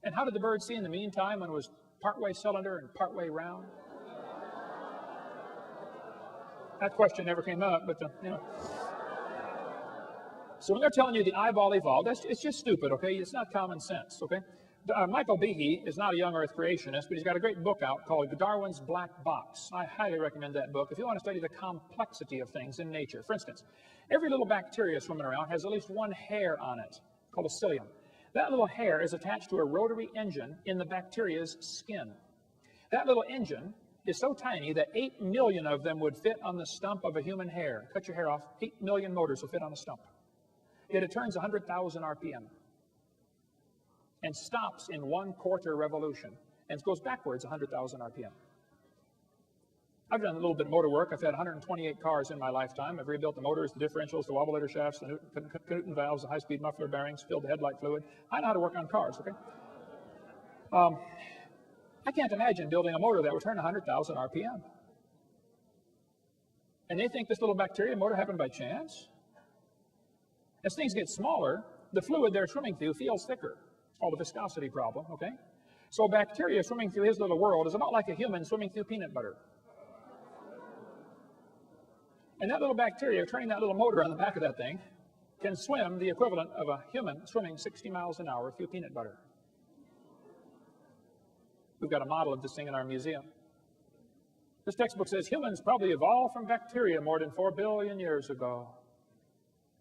And how did the bird see in the meantime when it was partway cylinder and partway round? That question never came up, but you know. So when they're telling you the eyeball evolved, it's just stupid, okay? It's not common sense, okay? Michael Behe is not a young earth creationist, but he's got a great book out called Darwin's Black Box. I highly recommend that book if you want to study the complexity of things in nature. For instance, every little bacteria swimming around has at least one hair on it, called a cilium. That little hair is attached to a rotary engine in the bacteria's skin. That little engine is so tiny that 8 million of them would fit on the stump of a human hair. Cut your hair off, 8 million motors will fit on a stump. Yet it turns 100,000 RPM and stops in 1/4 revolution and goes backwards 100,000 RPM. I've done a little bit of motor work. I've had 128 cars in my lifetime. I've rebuilt the motors, the differentials, the wobulator shafts, the Newton valves, the high-speed muffler bearings, filled the headlight fluid. I know how to work on cars, okay? I can't imagine building a motor that would turn 100,000 RPM. And they think this little bacteria motor happened by chance? As things get smaller, the fluid they're swimming through feels thicker. It's called a viscosity problem, okay? So bacteria swimming through his little world is about like a human swimming through peanut butter. And that little bacteria, turning that little motor on the back of that thing, can swim the equivalent of a human swimming 60 miles an hour through peanut butter. We've got a model of this thing in our museum. This textbook says humans probably evolved from bacteria more than 4 billion years ago.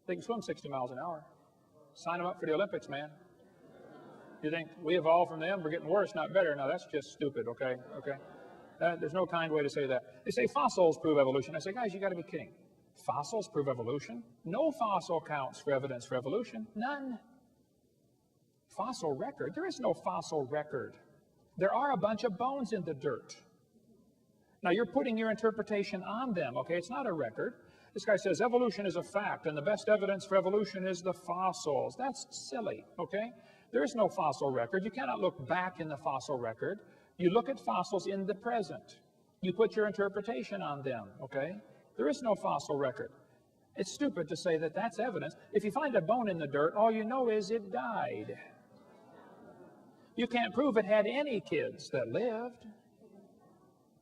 They can swim 60 miles an hour. Sign them up for the Olympics, man. You think we evolved from them? We're getting worse, not better. No, that's just stupid, okay? Okay. There's no kind way to say that. They say fossils prove evolution. I say, guys, you got to be kidding. Fossils prove evolution? No fossil counts for evidence for evolution. None. Fossil record? There is no fossil record. There are a bunch of bones in the dirt. Now, you're putting your interpretation on them, okay? It's not a record. This guy says evolution is a fact, and the best evidence for evolution is the fossils. That's silly, okay? There is no fossil record. You cannot look back in the fossil record. You look at fossils in the present. You put your interpretation on them, okay? There is no fossil record. It's stupid to say that that's evidence. If you find a bone in the dirt, all you know is it died. You can't prove it had any kids that lived.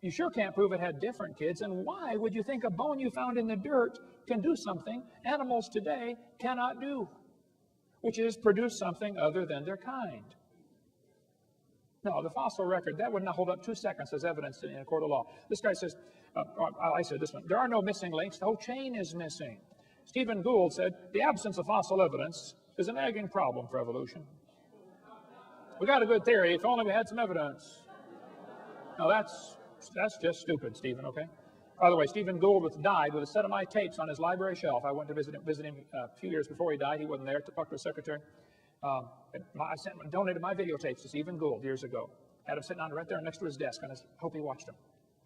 You sure can't prove it had different kids. And why would you think a bone you found in the dirt can do something animals today cannot do, which is produce something other than their kind? No, the fossil record, that would not hold up 2 seconds as evidence in a court of law. This guy says, I said this one, there are no missing links, the whole chain is missing. Stephen Gould said, the absence of fossil evidence is a nagging problem for evolution. We got a good theory, if only we had some evidence. Now that's just stupid, Stephen, okay? By the way, Stephen Gould died with a set of my tapes on his library shelf. I went to visit him a few years before he died. He wasn't there to talk to his secretary. I donated my videotapes to Stephen Gould years ago. Had him sitting on right there next to his desk, and I hope he watched them.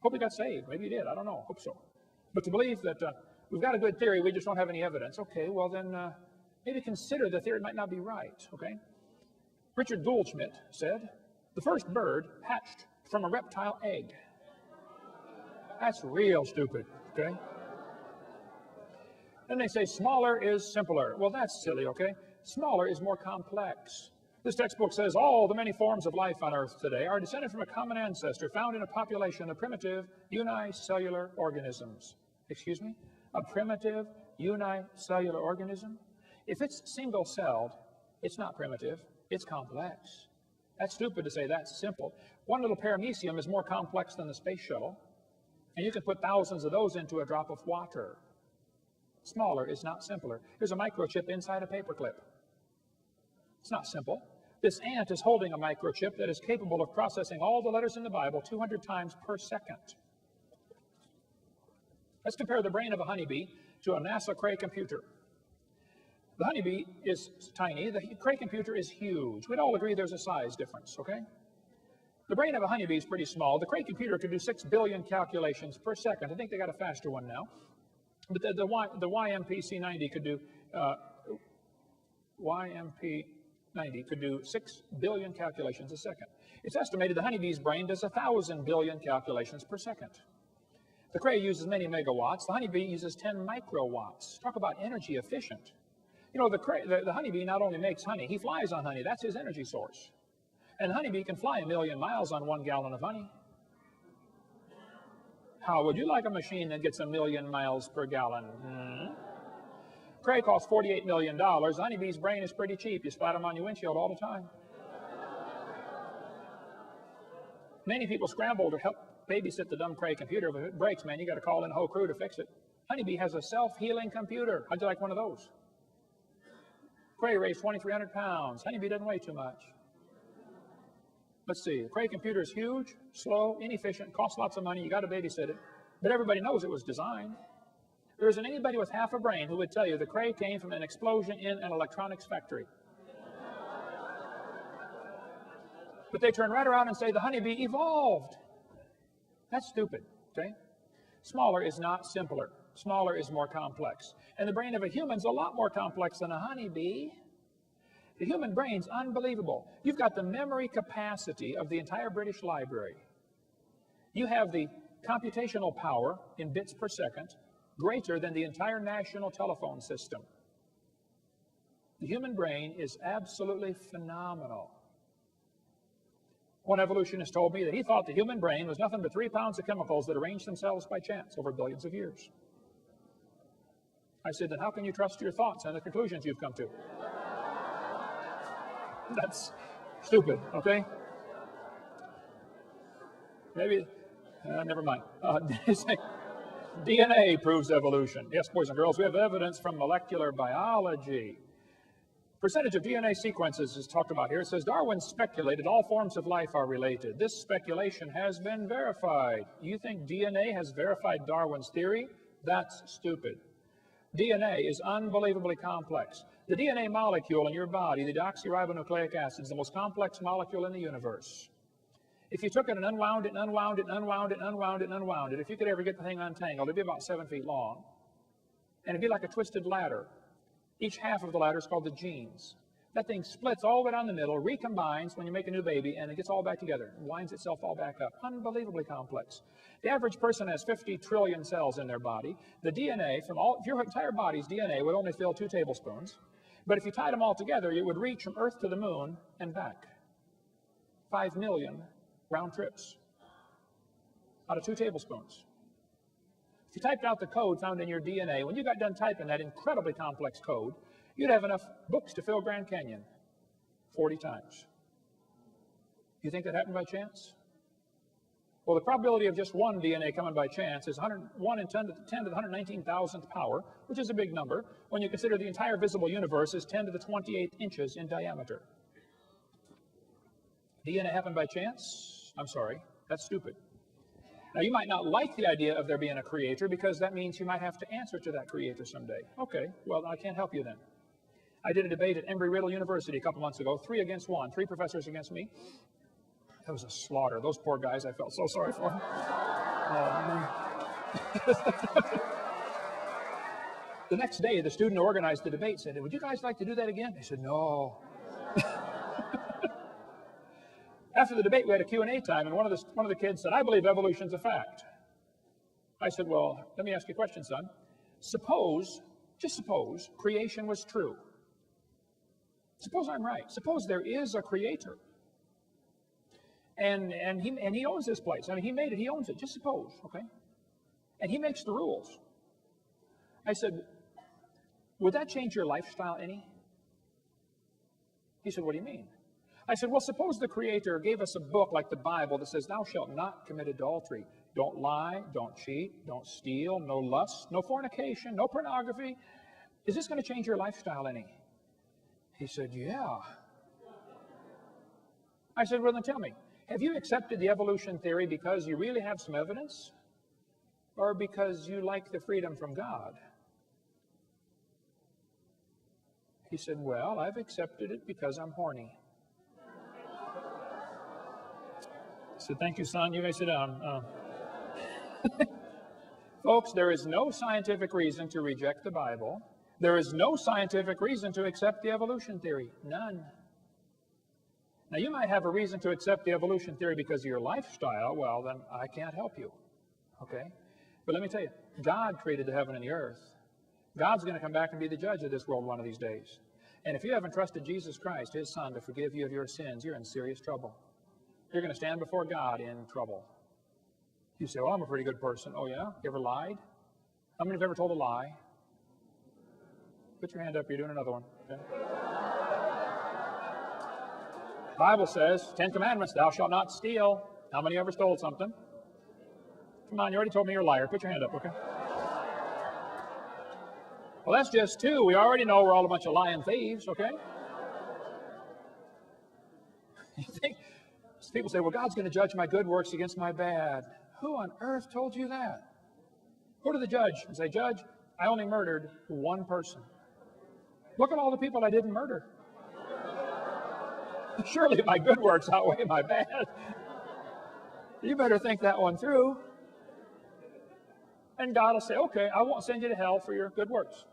Hope he got saved. Maybe he did. I don't know. Hope so. But to believe that we've got a good theory, we just don't have any evidence. Okay, well then maybe consider the theory might not be right, okay? Richard Goldschmidt said, the first bird hatched from a reptile egg. That's real stupid, okay? Then they say smaller is simpler. Well, that's silly, okay? Smaller is more complex. This textbook says all the many forms of life on Earth today are descended from a common ancestor found in a population of primitive unicellular organisms. Excuse me? A primitive unicellular organism? If it's single-celled, it's not primitive, it's complex. That's stupid to say that's simple. One little paramecium is more complex than the space shuttle, and you can put thousands of those into a drop of water. Smaller is not simpler. Here's a microchip inside a paperclip. It's not simple. This ant is holding a microchip that is capable of processing all the letters in the Bible 200 times per second. Let's compare the brain of a honeybee to a NASA Cray computer. The honeybee is tiny, the Cray computer is huge. We'd all agree there's a size difference, okay? The brain of a honeybee is pretty small. The Cray computer could do 6 billion calculations per second. I think they got a faster one now. But the YMPC-90 could do, YMP-90 could do 6 billion calculations a second. It's estimated the honeybee's brain does 1,000 billion calculations per second. The Cray uses many megawatts. The honeybee uses 10 microwatts. Talk about energy efficient. You know, the honeybee not only makes honey, he flies on honey. That's his energy source. And the honeybee can fly 1,000,000 miles on 1 gallon of honey. How would you like a machine that gets 1,000,000 miles per gallon? Cray costs $48 million. The honeybee's brain is pretty cheap. You splat them on your windshield all the time. Many people scramble to help babysit the dumb Cray computer. If it breaks, man, you got to call in a whole crew to fix it. Honeybee has a self-healing computer. How'd you like one of those? Cray weighs 2,300 pounds. Honeybee doesn't weigh too much. Let's see. The Cray computer is huge, slow, inefficient, costs lots of money. You got to babysit it. But everybody knows it was designed. There isn't anybody with half a brain who would tell you the Cray came from an explosion in an electronics factory. But they turn right around and say the honeybee evolved. That's stupid, okay? Smaller is not simpler. Smaller is more complex. And the brain of a human is a lot more complex than a honeybee. The human brain's unbelievable. You've got the memory capacity of the entire British Library. You have the computational power in bits per second greater than the entire national telephone system. The human brain is absolutely phenomenal. One evolutionist told me that he thought the human brain was nothing but 3 pounds of chemicals that arranged themselves by chance over billions of years. I said, then how can you trust your thoughts and the conclusions you've come to? That's stupid, okay? Maybe, never mind. DNA proves evolution. Yes, boys and girls, we have evidence from molecular biology. Percentage of DNA sequences is talked about here. It says Darwin speculated all forms of life are related. This speculation has been verified. You think DNA has verified Darwin's theory? That's stupid. DNA is unbelievably complex. The DNA molecule in your body, the deoxyribonucleic acid, is the most complex molecule in the universe. If you took it and unwound it and unwound it and unwound it and unwound it and unwound it, if you could ever get the thing untangled, it'd be about 7 feet long. And it'd be like a twisted ladder. Each half of the ladder is called the genes. That thing splits all the way down the middle, recombines when you make a new baby, and it gets all back together, and winds itself all back up. Unbelievably complex. The average person has 50 trillion cells in their body. The DNA from all, if your entire body's DNA would only fill 2 tablespoons, but if you tied them all together, it would reach from Earth to the moon and back. 5 million round trips out of 2 tablespoons. If you typed out the code found in your DNA, when you got done typing that incredibly complex code, you'd have enough books to fill Grand Canyon 40 times. You think that happened by chance? Well, the probability of just one DNA coming by chance is 1 in 10 to the 119,000th power, which is a big number when you consider the entire visible universe is 10 to the 28th inches in diameter. DNA happened by chance? I'm sorry, that's stupid. Now, you might not like the idea of there being a creator because that means you might have to answer to that creator someday. Okay, well, I can't help you then. I did a debate at Embry-Riddle University a couple months ago, 3 against 1, 3 professors against me. That was a slaughter. Those poor guys, I felt so sorry for them. The next day, the student who organized the debate said, would you guys like to do that again? They said, no. After the debate, we had a Q&A time, and one of the kids said, I believe evolution's a fact. I said, well, let me ask you a question, son. Suppose, just suppose, creation was true. Suppose I'm right. Suppose there is a creator. And he owns this place. I mean, he made it. He owns it. Just suppose, okay? And he makes the rules. I said, would that change your lifestyle any? He said, what do you mean? I said, well, suppose the Creator gave us a book like the Bible that says, thou shalt not commit adultery. Don't lie, don't cheat, don't steal, no lust, no fornication, no pornography. Is this going to change your lifestyle any? He said, yeah. I said, well, then tell me, have you accepted the evolution theory because you really have some evidence? Or because you like the freedom from God? He said, well, I've accepted it because I'm horny. I said, thank you, son. You may sit down. Folks, there is no scientific reason to reject the Bible. There is no scientific reason to accept the evolution theory. None. Now, you might have a reason to accept the evolution theory because of your lifestyle. Well, then I can't help you. Okay? But let me tell you, God created the heaven and the earth. God's going to come back and be the judge of this world one of these days. And if you haven't trusted Jesus Christ, His Son, to forgive you of your sins, you're in serious trouble. You're going to stand before God in trouble. You say, well, I'm a pretty good person. Oh, yeah? You ever lied? How many have ever told a lie? Put your hand up. You're doing another one. Okay. Bible says, 10 Commandments, thou shalt not steal. How many ever stole something? Come on, you already told me you're a liar. Put your hand up, okay? Well, that's just 2. We already know we're all a bunch of lying thieves, okay? You think, people say, well, God's going to judge my good works against my bad. Who on earth told you that? Go to the judge and say, Judge, I only murdered 1 person. Look at all the people I didn't murder. Surely my good works outweigh my bad. You better think that one through. And God will say, okay, I won't send you to hell for your good works.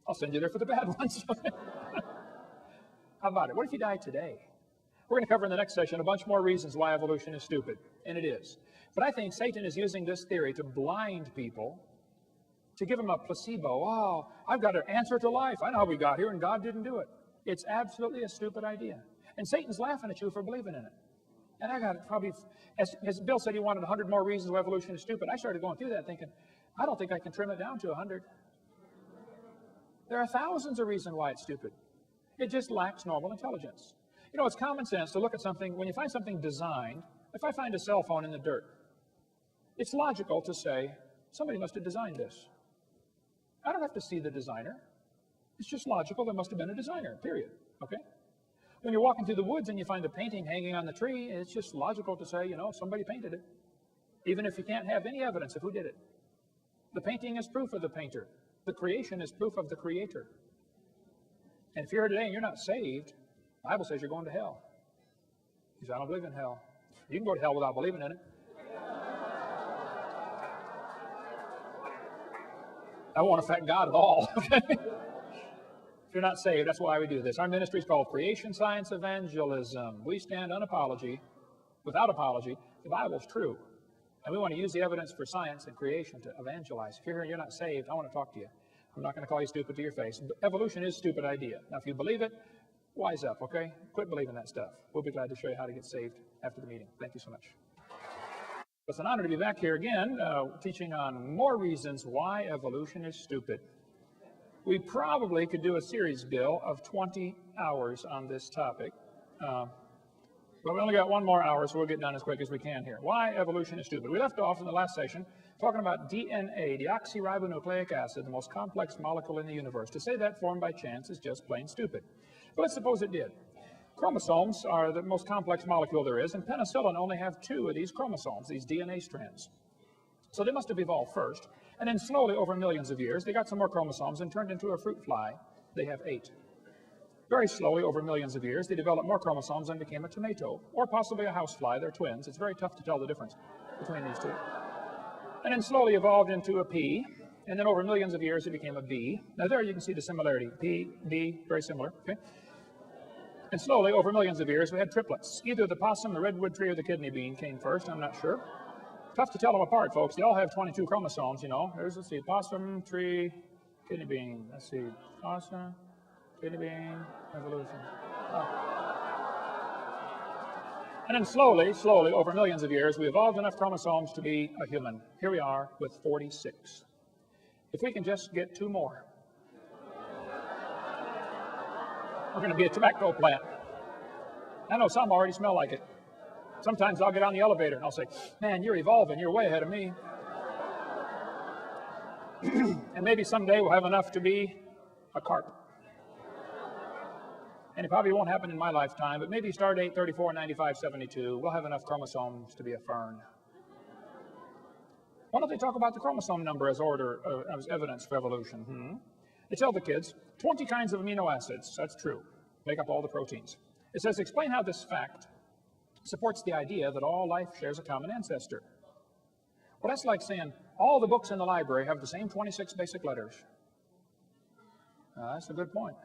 I'll send you there for the bad ones. How about it? What if you died today? We're going to cover in the next session a bunch more reasons why evolution is stupid, and it is. But I think Satan is using this theory to blind people, to give them a placebo. Oh, I've got an answer to life. I know how we got here, and God didn't do it. It's absolutely a stupid idea. And Satan's laughing at you for believing in it. And I got probably, as Bill said, he wanted 100 more reasons why evolution is stupid. I started going through that thinking, I don't think I can trim it down to 100. There are thousands of reasons why it's stupid. It just lacks normal intelligence. You know, it's common sense to look at something, when you find something designed, if I find a cell phone in the dirt, it's logical to say, somebody must have designed this. I don't have to see the designer. It's just logical, there must have been a designer, period, okay? When you're walking through the woods and you find a painting hanging on the tree, it's just logical to say, you know, somebody painted it, even if you can't have any evidence of who did it. The painting is proof of the painter. The creation is proof of the creator. And if you're here today and you're not saved, the Bible says you're going to hell. You say, I don't believe in hell. You can go to hell without believing in it. That won't affect God at all. If you're not saved, that's why we do this. Our ministry is called Creation Science Evangelism. We stand without apology. The Bible's true. And we want to use the evidence for science and creation to evangelize. If you're here and you're not saved, I want to talk to you. I'm not going to call you stupid to your face. Evolution is a stupid idea. Now, if you believe it, wise up, okay? Quit believing that stuff. We'll be glad to show you how to get saved after the meeting. Thank you so much. It's an honor to be back here again, teaching on more reasons why evolution is stupid. We probably could do a series, Bill, of 20 hours on this topic. But we only got 1 more hour, so we'll get done as quick as we can here. Why evolution is stupid. We left off in the last session talking about DNA, deoxyribonucleic acid, the most complex molecule in the universe. To say that formed by chance is just plain stupid. But let's suppose it did. Chromosomes are the most complex molecule there is, and penicillin only have 2 of these chromosomes, these DNA strands. So they must have evolved first, and then slowly over millions of years, they got some more chromosomes and turned into a fruit fly. They have 8. Very slowly, over millions of years, they developed more chromosomes and became a tomato, or possibly a housefly. They're twins. It's very tough to tell the difference between these 2. And then slowly evolved into a pea, and then over millions of years, it became a bee. Now there you can see the similarity. Pea, bee, very similar, okay? And slowly, over millions of years, we had triplets. Either the possum, the redwood tree, or the kidney bean came first. I'm not sure. Tough to tell them apart, folks. They all have 22 chromosomes, you know. Let's see, possum, tree, kidney bean. Let's see, possum, Skinny bean, evolution. And then slowly, over millions of years, we evolved enough chromosomes to be a human. Here we are with 46. If we can just get 2 more, we're going to be a tobacco plant. I know some already smell like it. Sometimes I'll get on the elevator and I'll say, man, you're evolving, you're way ahead of me. And maybe someday we'll have enough to be a carp. And it probably won't happen in my lifetime, but maybe start 8, 34, 95, 72, we'll have enough chromosomes to be a fern. Why don't they talk about the chromosome number as as evidence for evolution? They tell the kids 20 kinds of amino acids, that's true, make up all the proteins. It says, explain how this fact supports the idea that all life shares a common ancestor. Well, that's like saying all the books in the library have the same 26 basic letters. That's a good point.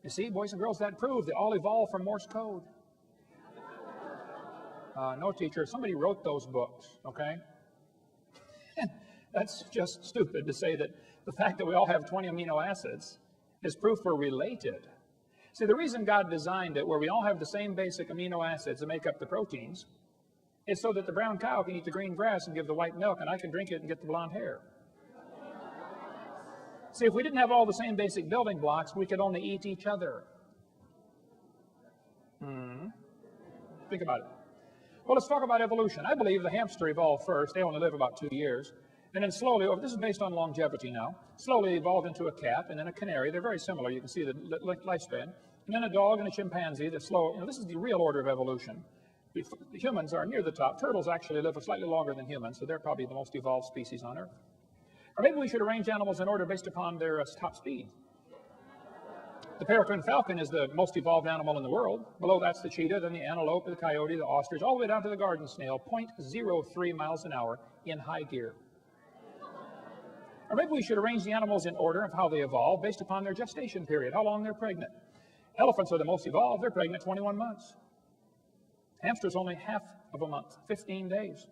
You see, boys and girls, that proves they all evolved from Morse code. No, teacher, somebody wrote those books, okay? That's just stupid to say that the fact that we all have 20 amino acids is proof we're related. See, the reason God designed it where we all have the same basic amino acids that make up the proteins is so that the brown cow can eat the green grass and give the white milk, and I can drink it and get the blonde hair. See, if we didn't have all the same basic building blocks, we could only eat each other. Think about it. Well, let's talk about evolution. I believe the hamster evolved first. They only live about 2 years. And then slowly, this is based on longevity now, slowly evolved into a cat and then a canary. They're very similar. You can see the lifespan. And then a dog and a chimpanzee. They're slow. This is the real order of evolution. The humans are near the top. Turtles actually live slightly longer than humans, so they're probably the most evolved species on Earth. Or maybe we should arrange animals in order based upon their top speed. The peregrine falcon is the most evolved animal in the world. Below that's the cheetah, then the antelope, the coyote, the ostrich, all the way down to the garden snail, 0.03 miles an hour in high gear. Or maybe we should arrange the animals in order of how they evolve based upon their gestation period, how long they're pregnant. Elephants are the most evolved. They're pregnant 21 months. Hamsters only half of a month, 15 days.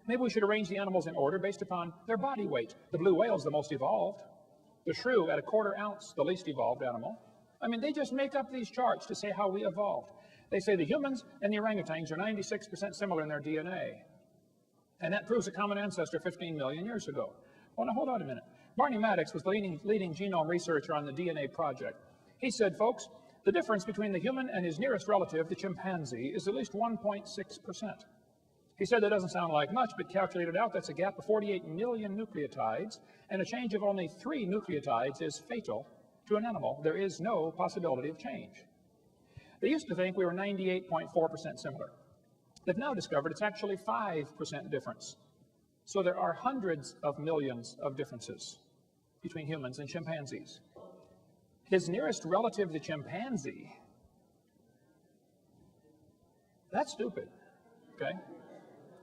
Maybe we should arrange the animals in order based upon their body weight. The blue whale is the most evolved. The shrew at 1/4 ounce, the least evolved animal. I mean, they just make up these charts to say how we evolved. They say the humans and the orangutans are 96% similar in their DNA. And that proves a common ancestor 15 million years ago. Well, now hold on a minute. Barney Maddox was the leading genome researcher on the DNA project. He said, folks, the difference between the human and his nearest relative, the chimpanzee, is at least 1.6%. He said that doesn't sound like much, but calculated out that's a gap of 48 million nucleotides, and a change of only 3 nucleotides is fatal to an animal. There is no possibility of change. They used to think we were 98.4% similar. They've now discovered it's actually 5% difference. So there are hundreds of millions of differences between humans and chimpanzees. His nearest relative, the chimpanzee, that's stupid, okay?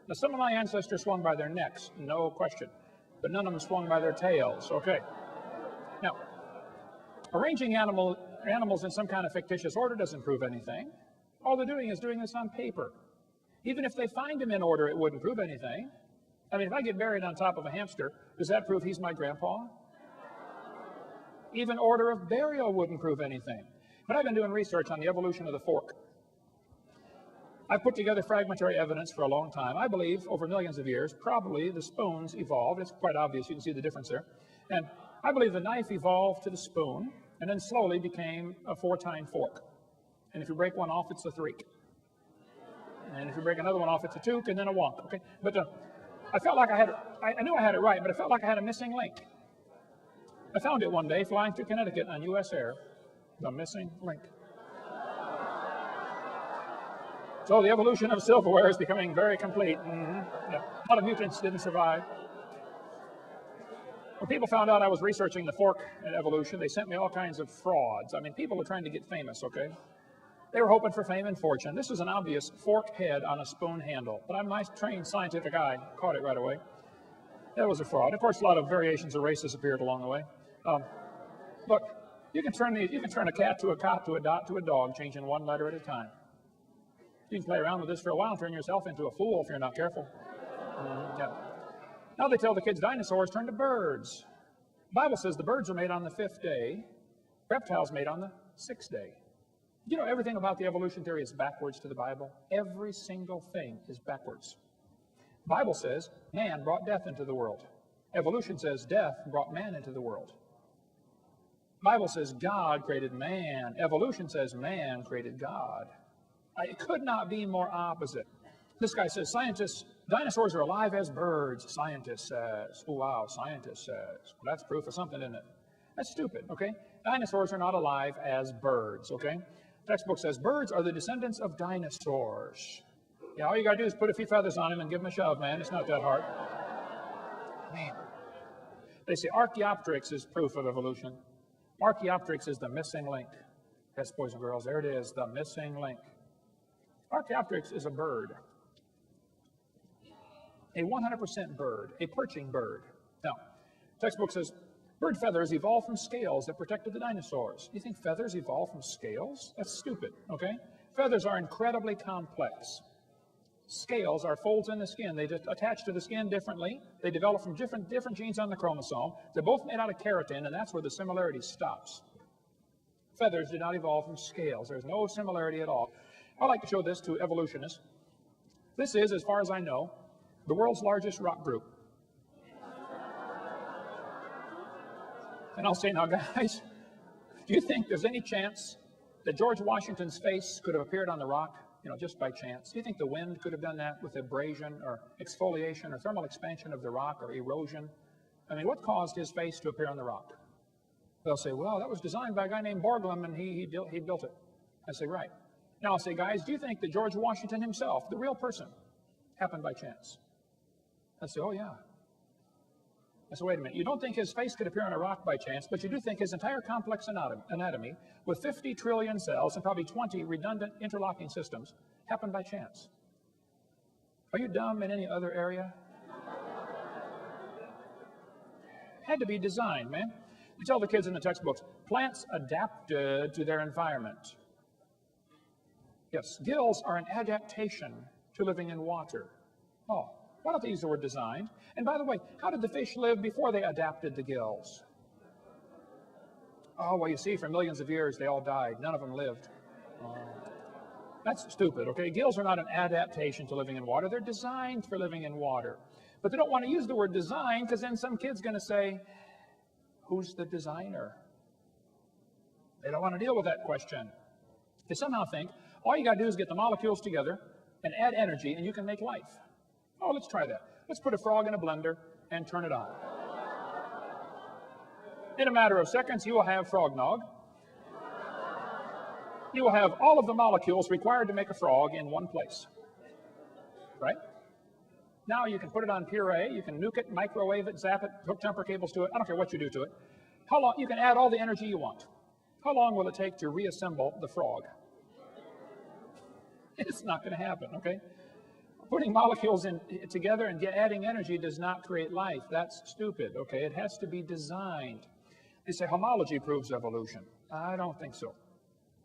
Now, some of my ancestors swung by their necks, no question, but none of them swung by their tails, okay? Now, arranging animals in some kind of fictitious order doesn't prove anything. All they're doing is doing this on paper. Even if they find them in order, it wouldn't prove anything. I mean, if I get buried on top of a hamster, does that prove he's my grandpa? Even order of burial wouldn't prove anything. But I've been doing research on the evolution of the fork. I've put together fragmentary evidence for a long time. I believe over millions of years, probably the spoons evolved. It's quite obvious. You can see the difference there. And I believe the knife evolved to the spoon and then slowly became a 4-tine fork. And if you break one off, it's a threek. And if you break another one off, it's a toque and then a wonk. Okay? But I felt like I knew I had it right, but I felt like I had a missing link. I found it one day flying through Connecticut on U.S. Air, the missing link. So the evolution of silverware is becoming very complete. Yeah. A lot of mutants didn't survive. When people found out I was researching the fork and evolution, they sent me all kinds of frauds. I mean, people were trying to get famous, okay? They were hoping for fame and fortune. This is an obvious fork head on a spoon handle, but I'm a nice trained scientific eye, caught it right away. That was a fraud. Of course, a lot of variations of races appeared along the way. Look, you can turn a cat to a cop to a dot to a dog, changing one letter at a time. You can play around with this for a while and turn yourself into a fool if you're not careful. Yeah. Now they tell the kids dinosaurs turned to birds. The Bible says the birds were made on the 5th day, Reptiles made on the 6th day. You know, everything about the evolution theory is backwards to the Bible. Every single thing is backwards. The Bible says man brought death into the world. Evolution says death brought man into the world. The Bible says God created man. Evolution says man created God. It could not be more opposite. This guy says, scientists, dinosaurs are alive as birds, scientist says. Oh, wow, scientist says. Well, that's proof of something, isn't it? That's stupid, okay? Dinosaurs are not alive as birds, okay? The textbook says birds are the descendants of dinosaurs. Yeah, all you got to do is put a few feathers on him and give him a shove, man. It's not that hard. Man. They say Archaeopteryx is proof of evolution. Archaeopteryx is the missing link. Yes, boys and girls, there it is, the missing link. Archaeopteryx is a bird. A 100% bird, a perching bird. Now, textbook says bird feathers evolved from scales that protected the dinosaurs. You think feathers evolved from scales? That's stupid, okay? Feathers are incredibly complex. Scales are folds in the skin. They just attach to the skin differently. They develop from different genes on the chromosome. They're both made out of keratin, and that's where the similarity stops. Feathers did not evolve from scales. There's no similarity at all. I like to show this to evolutionists. This is, as far as I know, the world's largest rock group. And I'll say now, guys, do you think there's any chance that George Washington's face could have appeared on the rock, you know, just by chance? Do you think the wind could have done that with abrasion or exfoliation or thermal expansion of the rock or erosion? I mean, what caused his face to appear on the rock? They'll say, well, that was designed by a guy named Borglum, and he built it. I say, right. Now I'll say, guys, do you think that George Washington himself, the real person, happened by chance? I say, oh, yeah. I say, wait a minute. You don't think his face could appear on a rock by chance, but you do think his entire complex anatomy, with 50 trillion cells and probably 20 redundant interlocking systems, happened by chance. Are you dumb in any other area? Had to be designed, man. We tell the kids in the textbooks, plants adapted to their environment. Yes, gills are an adaptation to living in water. Oh, why don't they use the word designed? And by the way, how did the fish live before they adapted the gills? Oh, well, you see, for millions of years, they all died. None of them lived. Oh. That's stupid, okay? Gills are not an adaptation to living in water. They're designed for living in water. But they don't want to use the word design, because then some kid's going to say, who's the designer? They don't want to deal with that question. They somehow think, all you got to do is get the molecules together and add energy, and you can make life. Oh, let's try that. Let's put a frog in a blender and turn it on. In a matter of seconds, you will have frog nog. You will have all of the molecules required to make a frog in one place. Right? Now you can put it on puree, you can nuke it, microwave it, zap it, hook jumper cables to it. I don't care what you do to it. How long? You can add all the energy you want. How long will it take to reassemble the frog? It's not going to happen, okay? Putting molecules together and adding energy does not create life. That's stupid, okay? It has to be designed. They say homology proves evolution. I don't think so.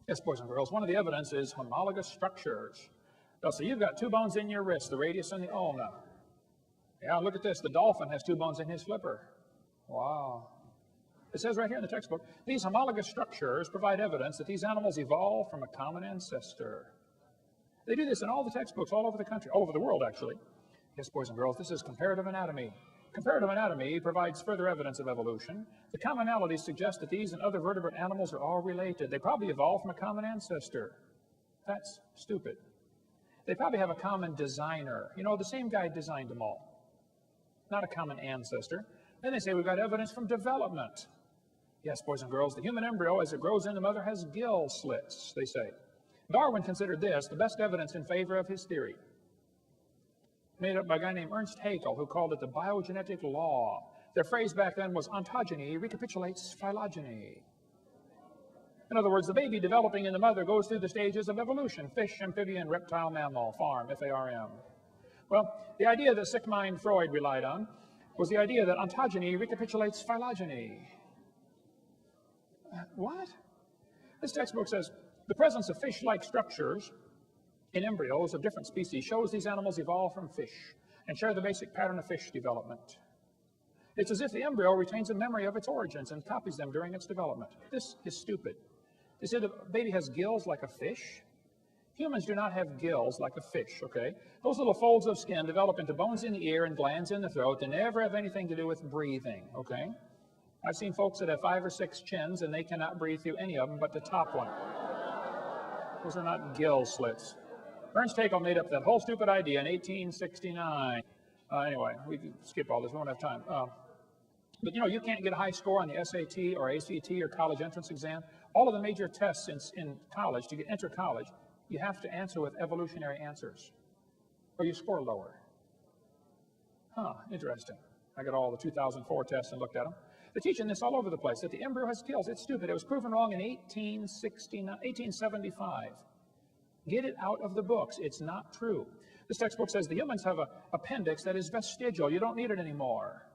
Yes, boys and girls, one of the evidence is homologous structures. They'll say, you've got 2 bones in your wrist, the radius and the ulna. Yeah, look at this. The dolphin has 2 bones in his flipper. Wow. It says right here in the textbook, these homologous structures provide evidence that these animals evolved from a common ancestor. They do this in all the textbooks all over the country, all over the world, actually. Yes, boys and girls, this is comparative anatomy. Comparative anatomy provides further evidence of evolution. The commonalities suggest that these and other vertebrate animals are all related. They probably evolved from a common ancestor. That's stupid. They probably have a common designer. You know, the same guy designed them all. Not a common ancestor. Then they say we've got evidence from development. Yes, boys and girls, the human embryo, as it grows in the mother, has gill slits, they say. Darwin considered this the best evidence in favor of his theory, made up by a guy named Ernst Haeckel, who called it the biogenetic law. Their phrase back then was ontogeny recapitulates phylogeny. In other words, the baby developing in the mother goes through the stages of evolution: fish, amphibian, reptile, mammal, farm, F-A-R-M. Well, the idea that sick mind Freud relied on was the idea that ontogeny recapitulates phylogeny. What? This textbook says, the presence of fish-like structures in embryos of different species shows these animals evolved from fish and share the basic pattern of fish development. It's as if the embryo retains a memory of its origins and copies them during its development. This is stupid. They say the baby has gills like a fish. Humans do not have gills like a fish, okay? Those little folds of skin develop into bones in the ear and glands in the throat. They never have anything to do with breathing, okay? I've seen folks that have 5 or 6 chins and they cannot breathe through any of them but the top one. Those are not gill slits. Ernst Haeckel made up that whole stupid idea in 1869. Anyway, we can skip all this. We won't have time. But you know, you can't get a high score on the SAT or ACT or college entrance exam. All of the major tests in college to enter college, you have to answer with evolutionary answers, or you score lower. Huh, interesting. I got all the 2004 tests and looked at them. They're teaching this all over the place, that the embryo has gills. It's stupid. It was proven wrong in 1875. Get it out of the books. It's not true. This textbook says the humans have an appendix that is vestigial. You don't need it anymore.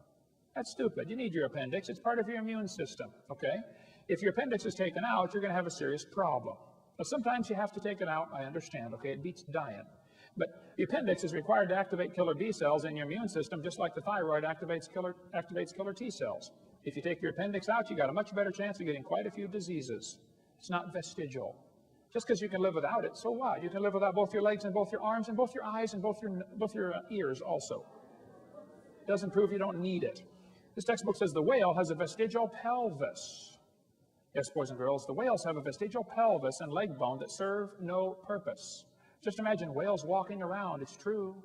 That's stupid. You need your appendix. It's part of your immune system, okay? If your appendix is taken out, you're going to have a serious problem. But sometimes you have to take it out. I understand, okay? It beats dying. But the appendix is required to activate killer B cells in your immune system, just like the thyroid activates killer T cells. If you take your appendix out, you got a much better chance of getting quite a few diseases. It's not vestigial. Just because you can live without it, so what? You can live without both your legs and both your arms and both your eyes and both your ears also. Doesn't prove you don't need it. This textbook says the whale has a vestigial pelvis. Yes, boys and girls, the whales have a vestigial pelvis and leg bone that serve no purpose. Just imagine whales walking around. It's true.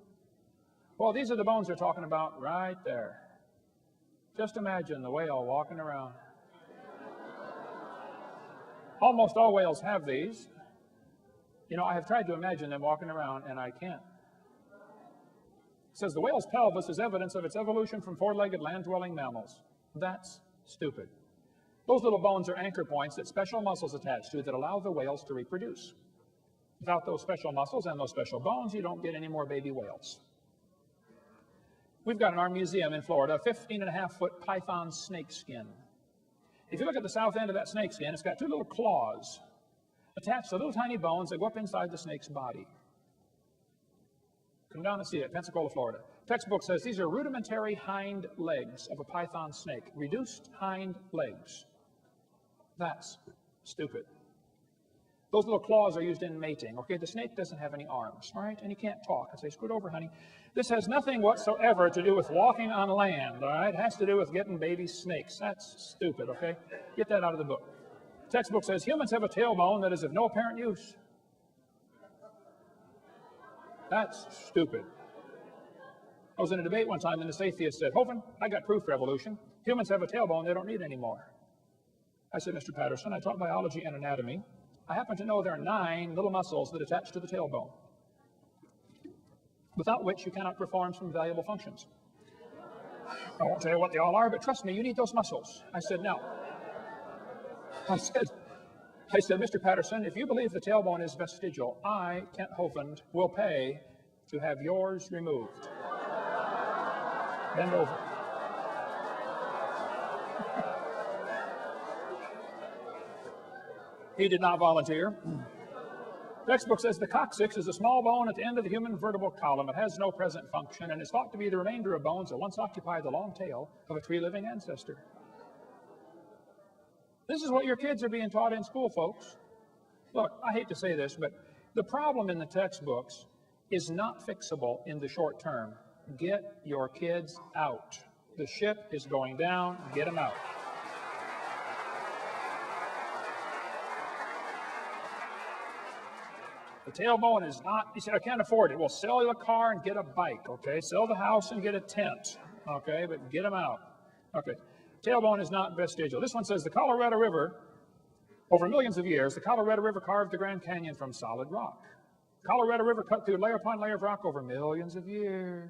Well, these are the bones they're talking about right there. Just imagine the whale walking around. Almost all whales have these. You know, I have tried to imagine them walking around, and I can't. It says the whale's pelvis is evidence of its evolution from four-legged land-dwelling mammals. That's stupid. Those little bones are anchor points that special muscles attach to that allow the whales to reproduce. Without those special muscles and those special bones, you don't get any more baby whales. We've got in our museum in Florida a 15.5-foot python snake skin. If you look at the south end of that snake skin, it's got 2 little claws attached to little tiny bones that go up inside the snake's body. Come down and see it, Pensacola, Florida. Textbook says these are rudimentary hind legs of a python snake. Reduced hind legs. That's stupid. Those little claws are used in mating. Okay, the snake doesn't have any arms, all right? And he can't talk. I say, scoot over, honey. This has nothing whatsoever to do with walking on land, all right? It has to do with getting baby snakes. That's stupid, okay? Get that out of the book. Textbook says humans have a tailbone that is of no apparent use. That's stupid. I was in a debate one time and this atheist said, Hovind, I got proof for evolution. Humans have a tailbone they don't need anymore. I said, Mr. Patterson, I taught biology and anatomy. I happen to know there are 9 little muscles that attach to the tailbone, without which you cannot perform some valuable functions. I won't tell you what they all are, but trust me, you need those muscles. I said, no. I said, Mr. Patterson, if you believe the tailbone is vestigial, I, Kent Hovind, will pay to have yours removed. Bend over. He did not volunteer. Textbook says the coccyx is a small bone at the end of the human vertebral column. It has no present function and is thought to be the remainder of bones that once occupied the long tail of a tree-living ancestor. This is what your kids are being taught in school, folks. Look, I hate to say this, but the problem in the textbooks is not fixable in the short term. Get your kids out. The ship is going down. Get them out. The tailbone is not, you say, I can't afford it. Well, sell the car and get a bike, okay? Sell the house and get a tent, okay? But get them out. Okay. Tailbone is not vestigial. This one says the Colorado River, over millions of years, the Colorado River carved the Grand Canyon from solid rock. Colorado River cut through layer upon layer of rock over millions of years.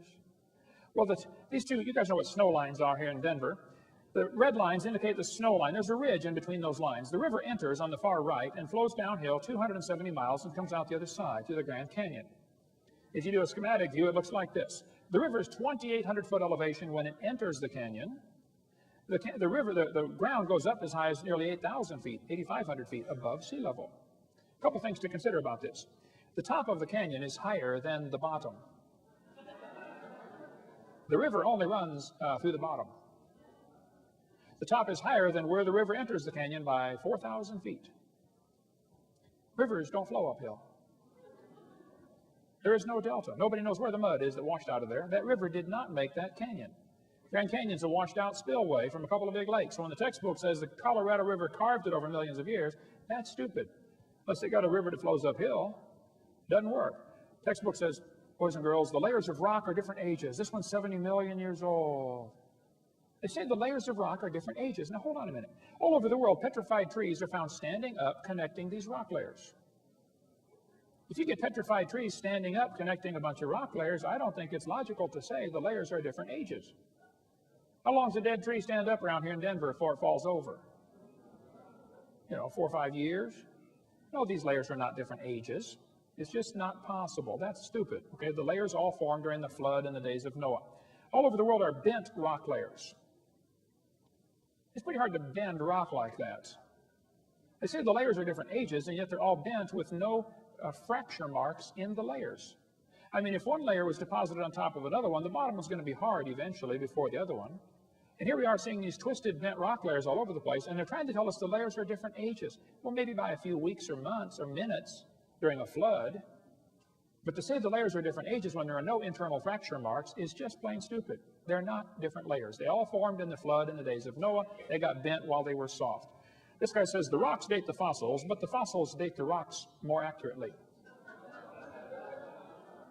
Well, these two, you guys know what snow lines are here in Denver. The red lines indicate the snow line. There's a ridge in between those lines. The river enters on the far right and flows downhill 270 miles and comes out the other side through the Grand Canyon. If you do a schematic view, it looks like this. The river is 2,800-foot elevation when it enters the canyon. The ground goes up as high as nearly 8,000 feet, 8,500 feet above sea level. A couple things to consider about this. The top of the canyon is higher than the bottom. The river only runs through the bottom. The top is higher than where the river enters the canyon by 4,000 feet. Rivers don't flow uphill. There is no delta. Nobody knows where the mud is that washed out of there. That river did not make that canyon. Grand Canyon's a washed out spillway from a couple of big lakes. So when the textbook says the Colorado River carved it over millions of years, that's stupid. Unless they got a river that flows uphill, doesn't work. Textbook says, boys and girls, the layers of rock are different ages. This one's 70 million years old. They say the layers of rock are different ages. Now hold on a minute. All over the world, petrified trees are found standing up connecting these rock layers. If you get petrified trees standing up connecting a bunch of rock layers, I don't think it's logical to say the layers are different ages. How long does a dead tree stand up around here in Denver before it falls over? 4 or 5 years? No, these layers are not different ages. It's just not possible. That's stupid. Okay, the layers all formed during the flood in the days of Noah. All over the world are bent rock layers. It's pretty hard to bend rock like that. They say the layers are different ages, and yet they're all bent with no fracture marks in the layers. I mean, if one layer was deposited on top of another one, the bottom was going to be hard eventually before the other one. And here we are seeing these twisted, bent rock layers all over the place, and they're trying to tell us the layers are different ages. Well, maybe by a few weeks or months or minutes during a flood. But to say the layers are different ages when there are no internal fracture marks is just plain stupid. They're not different layers. They all formed in the flood in the days of Noah. They got bent while they were soft. This guy says the rocks date the fossils, but the fossils date the rocks more accurately.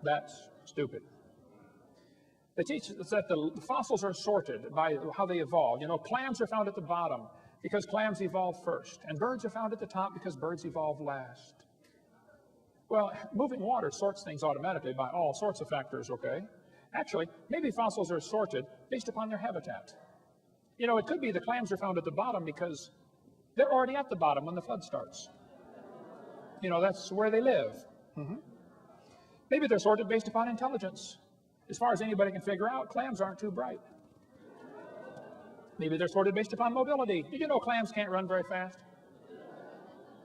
That's stupid. They teach us that the fossils are sorted by how they evolved. Clams are found at the bottom because clams evolved first, and birds are found at the top because birds evolved last. Well, moving water sorts things automatically by all sorts of factors, okay? Actually, maybe fossils are sorted based upon their habitat. It could be the clams are found at the bottom because they're already at the bottom when the flood starts. That's where they live. Maybe they're sorted based upon intelligence. As far as anybody can figure out, clams aren't too bright. Maybe they're sorted based upon mobility. Did you know clams can't run very fast?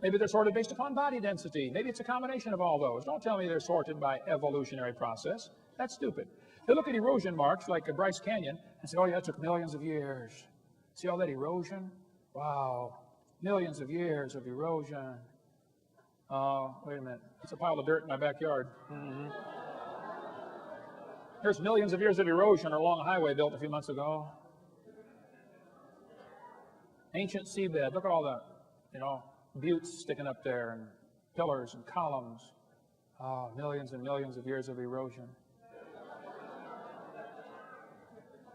Maybe they're sorted based upon body density. Maybe it's a combination of all those. Don't tell me they're sorted by evolutionary process. That's stupid. They look at erosion marks like a Bryce Canyon and say, oh yeah, it took millions of years. See all that erosion? Wow, millions of years of erosion. Oh, wait a minute. It's a pile of dirt in my backyard. There's millions of years of erosion along a highway built a few months ago. Ancient seabed. Look at all the, buttes sticking up there and pillars and columns. Oh, millions and millions of years of erosion.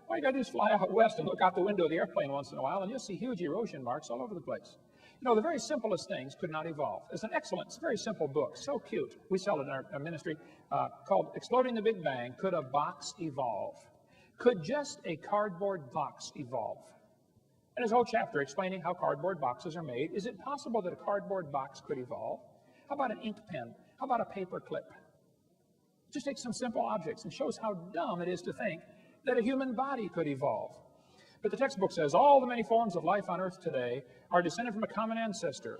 All you got to do is fly out west and look out the window of the airplane once in a while, and you'll see huge erosion marks all over the place. The very simplest things could not evolve. It's an excellent, very simple book, so cute. We sell it in our ministry, called Exploding the Big Bang, Could a Box Evolve? Could just a cardboard box evolve? And there's a whole chapter explaining how cardboard boxes are made. Is it possible that a cardboard box could evolve? How about an ink pen? How about a paper clip? Just takes some simple objects and shows how dumb it is to think that a human body could evolve. But the textbook says all the many forms of life on Earth today are descended from a common ancestor,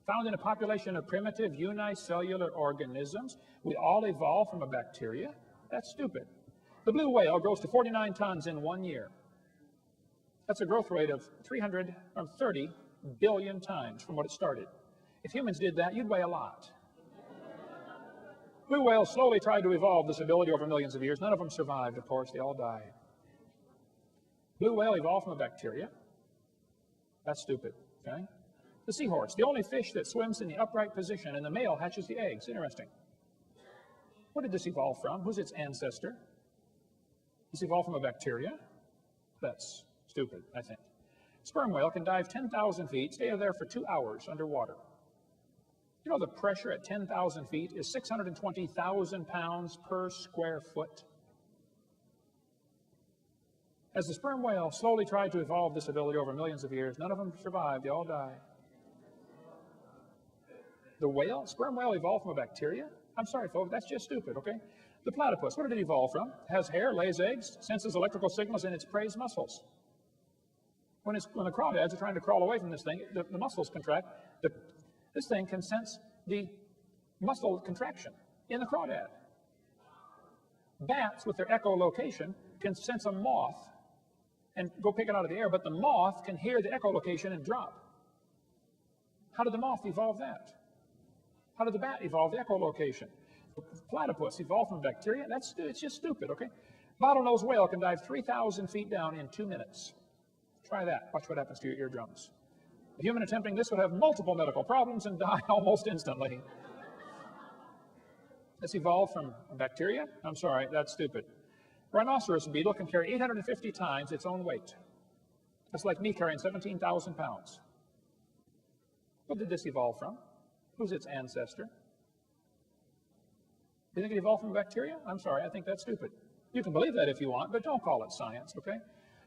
found in a population of primitive unicellular organisms. We all evolved from a bacteria? That's stupid. The blue whale grows to 49 tons in 1 year. That's a growth rate of 330 billion times from what it started. If humans did that, you'd weigh a lot. Blue whales slowly tried to evolve this ability over millions of years. None of them survived, of course. They all died. Blue whale evolved from a bacteria. That's stupid, okay? The seahorse, the only fish that swims in the upright position, and the male hatches the eggs. Interesting. What did this evolve from? Who's its ancestor? This evolved from a bacteria? That's stupid, I think. Sperm whale can dive 10,000 feet, stay there for 2 hours underwater. The pressure at 10,000 feet is 620,000 pounds per square foot. As the sperm whale slowly tried to evolve this ability over millions of years, none of them survived. They all died. The sperm whale evolved from a bacteria? I'm sorry, folks, that's just stupid, okay? The platypus, what did it evolve from? Has hair, lays eggs, senses electrical signals in its prey's muscles. When the crawdads are trying to crawl away from this thing, the muscles contract. This thing can sense the muscle contraction in the crawdad. Bats, with their echolocation, can sense a moth and go pick it out of the air, but the moth can hear the echolocation and drop. How did the moth evolve that? How did the bat evolve the echolocation? The platypus evolved from bacteria? It's just stupid, okay? Bottlenose whale can dive 3,000 feet down in 2 minutes. Try that. Watch what happens to your eardrums. A human attempting this would have multiple medical problems and die almost instantly. This evolved from bacteria? I'm sorry, that's stupid. Rhinoceros beetle can carry 850 times its own weight. That's like me carrying 17,000 pounds. What did this evolve from? Who's its ancestor? Do you think it evolved from bacteria? I'm sorry, I think that's stupid. You can believe that if you want, but don't call it science, okay?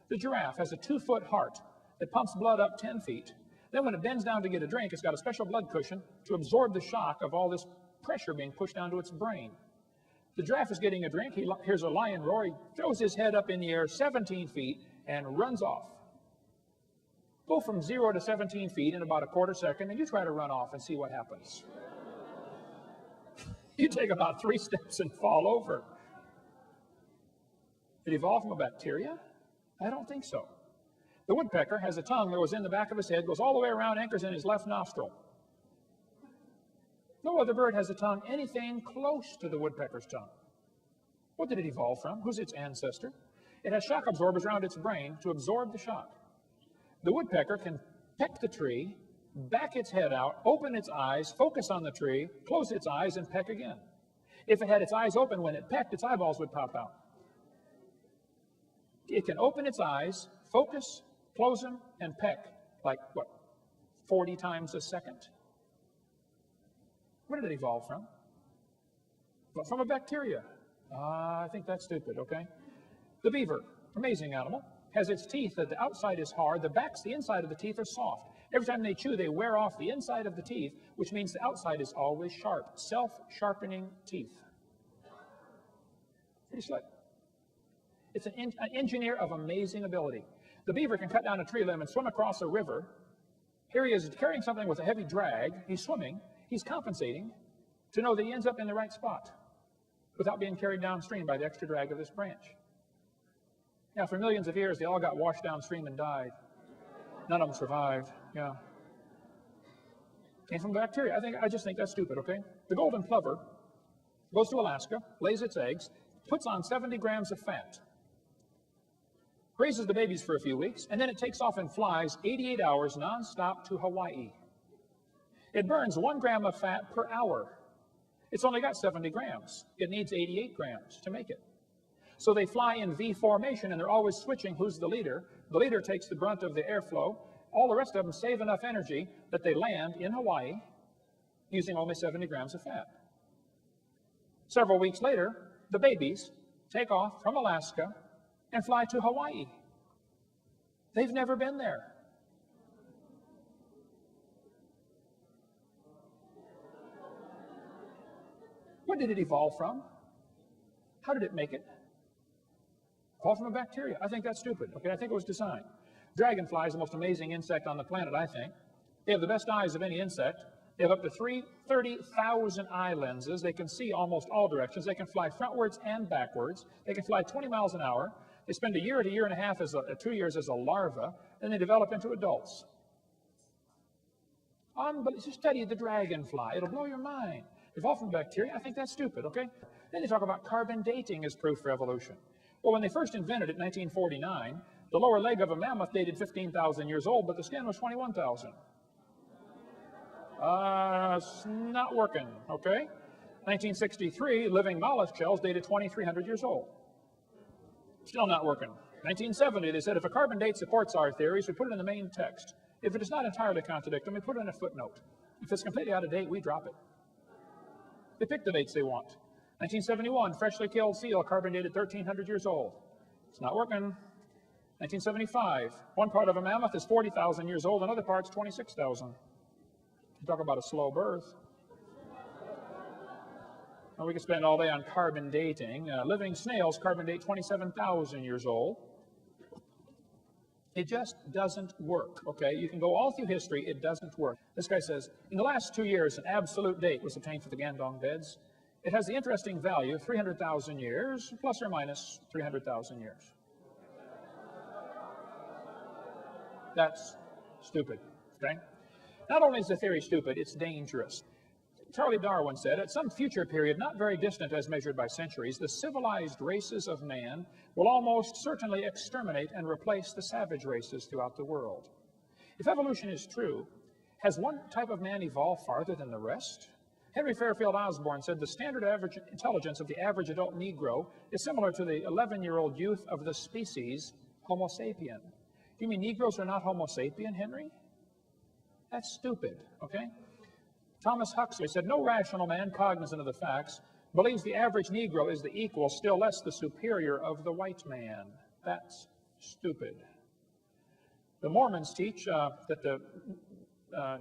The giraffe has a 2-foot heart that pumps blood up 10 feet. Then when it bends down to get a drink, it's got a special blood cushion to absorb the shock of all this pressure being pushed down to its brain. The giraffe is getting a drink. He hears a lion roar. He throws his head up in the air 17 feet and runs off. Go from 0 to 17 feet in about a quarter second, and you try to run off and see what happens. You take about 3 steps and fall over. Did it evolve from a bacteria? I don't think so. The woodpecker has a tongue that was in the back of his head, goes all the way around, anchors in his left nostril. No other bird has a tongue anything close to the woodpecker's tongue. What did it evolve from? Who's its ancestor? It has shock absorbers around its brain to absorb the shock. The woodpecker can peck the tree, back its head out, open its eyes, focus on the tree, close its eyes, and peck again. If it had its eyes open when it pecked, its eyeballs would pop out. It can open its eyes, focus, close them, and peck like, 40 times a second? Where did it evolve from? Well, from a bacteria. I think that's stupid, okay? The beaver, amazing animal, has its teeth that the outside is hard, the inside of the teeth are soft. Every time they chew, they wear off the inside of the teeth, which means the outside is always sharp. Self-sharpening teeth. Pretty slick. It's an engineer of amazing ability. The beaver can cut down a tree limb and swim across a river. Here he is carrying something with a heavy drag. He's swimming. He's compensating to know that he ends up in the right spot without being carried downstream by the extra drag of this branch. Now, for millions of years, they all got washed downstream and died. None of them survived. Yeah. Came from bacteria. I just think that's stupid, okay? The golden plover goes to Alaska, lays its eggs, puts on 70 grams of fat, raises the babies for a few weeks, and then it takes off and flies 88 hours nonstop to Hawaii. It burns 1 gram of fat per hour. It's only got 70 grams. It needs 88 grams to make it. So they fly in V formation, and they're always switching who's the leader. The leader takes the brunt of the airflow. All the rest of them save enough energy that they land in Hawaii using only 70 grams of fat. Several weeks later, the babies take off from Alaska and fly to Hawaii. They've never been there. What did it evolve from? How did it make it? Evolved from a bacteria. I think that's stupid. Okay, I think it was designed. Dragonfly is the most amazing insect on the planet, I think. They have the best eyes of any insect. They have up to 30,000 eye lenses. They can see almost all directions. They can fly frontwards and backwards. They can fly 20 miles an hour. They spend a year to a year and a half, 2 years as a larva, then they develop into adults. But just study the dragonfly. It'll blow your mind. Evolved from bacteria? I think that's stupid, okay? Then they talk about carbon dating as proof for evolution. Well, when they first invented it in 1949, the lower leg of a mammoth dated 15,000 years old, but the skin was 21,000. It's not working, okay? 1963, living mollusk shells dated 2,300 years old. Still not working. 1970, they said if a carbon date supports our theories, we put it in the main text. If it does not entirely contradict them, we put it in a footnote. If it's completely out of date, we drop it. They pick the dates they want. 1971, freshly killed seal, carbon dated 1,300 years old. It's not working. 1975, one part of a mammoth is 40,000 years old, another part's 26,000. You talk about a slow birth. Well, we could spend all day on carbon dating. Living snails carbon date 27,000 years old. It just doesn't work, okay? You can go all through history, it doesn't work. This guy says, in the last 2 years, an absolute date was obtained for the Gandong beds. It has the interesting value of 300,000 years, plus or minus 300,000 years. That's stupid, okay? Not only is the theory stupid, it's dangerous. Charlie Darwin said, at some future period, not very distant as measured by centuries, the civilized races of man will almost certainly exterminate and replace the savage races throughout the world. If evolution is true, has one type of man evolved farther than the rest? Henry Fairfield Osborn said the standard average intelligence of the average adult Negro is similar to the 11-year-old youth of the species Homo sapien. You mean Negroes are not Homo sapien, Henry? That's stupid, okay? Thomas Huxley said, no rational man cognizant of the facts believes the average Negro is the equal, still less the superior of the white man. That's stupid. The Mormons teach that the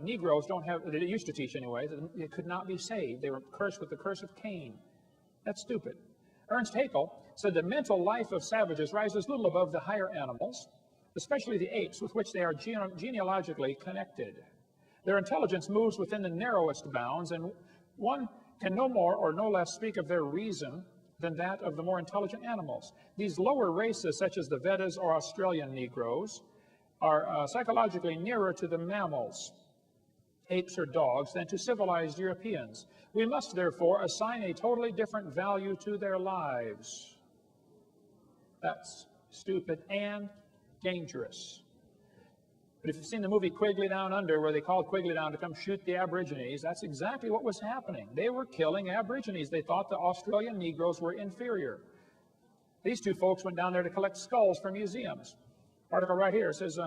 Negroes don't have, they used to teach anyway, that they could not be saved. They were cursed with the curse of Cain. That's stupid. Ernst Haeckel said the mental life of savages rises little above the higher animals, especially the apes with which they are genealogically connected. Their intelligence moves within the narrowest bounds, and one can no more or no less speak of their reason than that of the more intelligent animals. These lower races, such as the Vedas or Australian Negroes, are psychologically nearer to the mammals, apes or dogs, than to civilized Europeans. We must therefore assign a totally different value to their lives. That's stupid and dangerous. But if you've seen the movie Quigley Down Under, where they called Quigley down to come shoot the Aborigines, that's exactly what was happening. They were killing Aborigines. They thought the Australian Negroes were inferior. These two folks went down there to collect skulls for museums. Article right here says,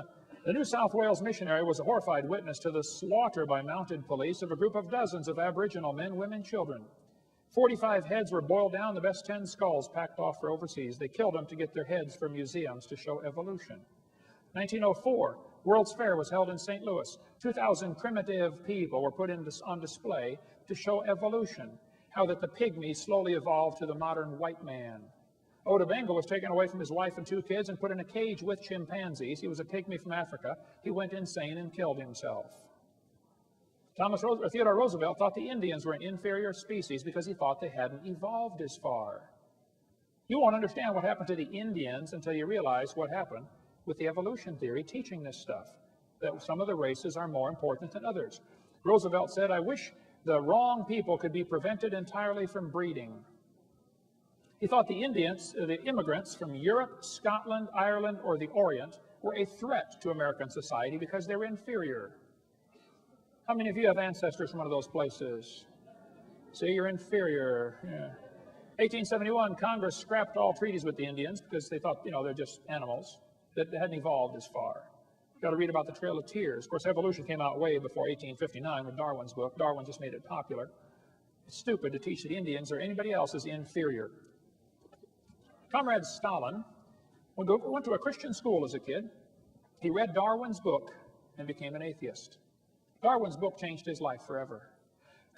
the New South Wales missionary was a horrified witness to the slaughter by mounted police of a group of dozens of Aboriginal men, women, children. 45 heads were boiled down, the best 10 skulls packed off for overseas. They killed them to get their heads for museums to show evolution. 1904, World's Fair was held in St. Louis. 2,000 primitive people were put on display to show evolution, how that the pygmy slowly evolved to the modern white man. Oda Benga was taken away from his wife and 2 kids and put in a cage with chimpanzees. He was a pygmy from Africa. He went insane and killed himself. Theodore Roosevelt thought the Indians were an inferior species because he thought they hadn't evolved as far. You won't understand what happened to the Indians until you realize what happened with the evolution theory teaching this stuff, that some of the races are more important than others. Roosevelt said, I wish the wrong people could be prevented entirely from breeding. He thought the Indians, the immigrants from Europe, Scotland, Ireland, or the Orient were a threat to American society because they were inferior. How many of you have ancestors from one of those places? See, you're inferior. Yeah. 1871, Congress scrapped all treaties with the Indians because they thought, they're just animals that hadn't evolved as far. You've got to read about the Trail of Tears. Of course, evolution came out way before 1859 with Darwin's book. Darwin just made it popular. It's stupid to teach that Indians or anybody else is inferior. Comrade Stalin went to a Christian school as a kid. He read Darwin's book and became an atheist. Darwin's book changed his life forever.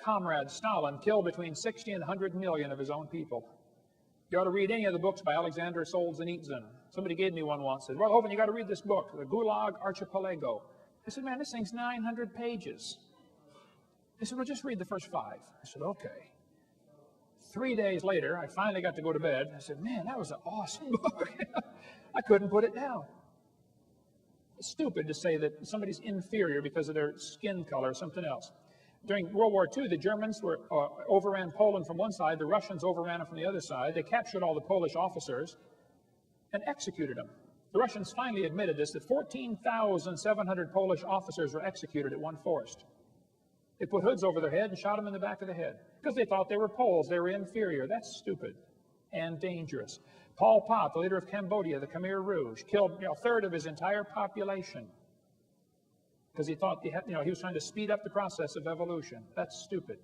Comrade Stalin killed between 60 and 100 million of his own people. You ought to read any of the books by Alexander Solzhenitsyn. Somebody gave me one once. Said, well, Hovind, you got to read this book, The Gulag Archipelago. I said, man, this thing's 900 pages. They said, well, just read the first 5. I said, okay. 3 days later, I finally got to go to bed. I said, man, that was an awesome book. I couldn't put it down. It's stupid to say that somebody's inferior because of their skin color or something else. During World War II, the Germans overran Poland from one side, the Russians overran them from the other side. They captured all the Polish officers and executed them. The Russians finally admitted this, that 14,700 Polish officers were executed at one forest. They put hoods over their head and shot them in the back of the head because they thought they were Poles, they were inferior. That's stupid and dangerous. Pol Pot, the leader of Cambodia, the Khmer Rouge, killed a third of his entire population because he thought he was trying to speed up the process of evolution. That's stupid.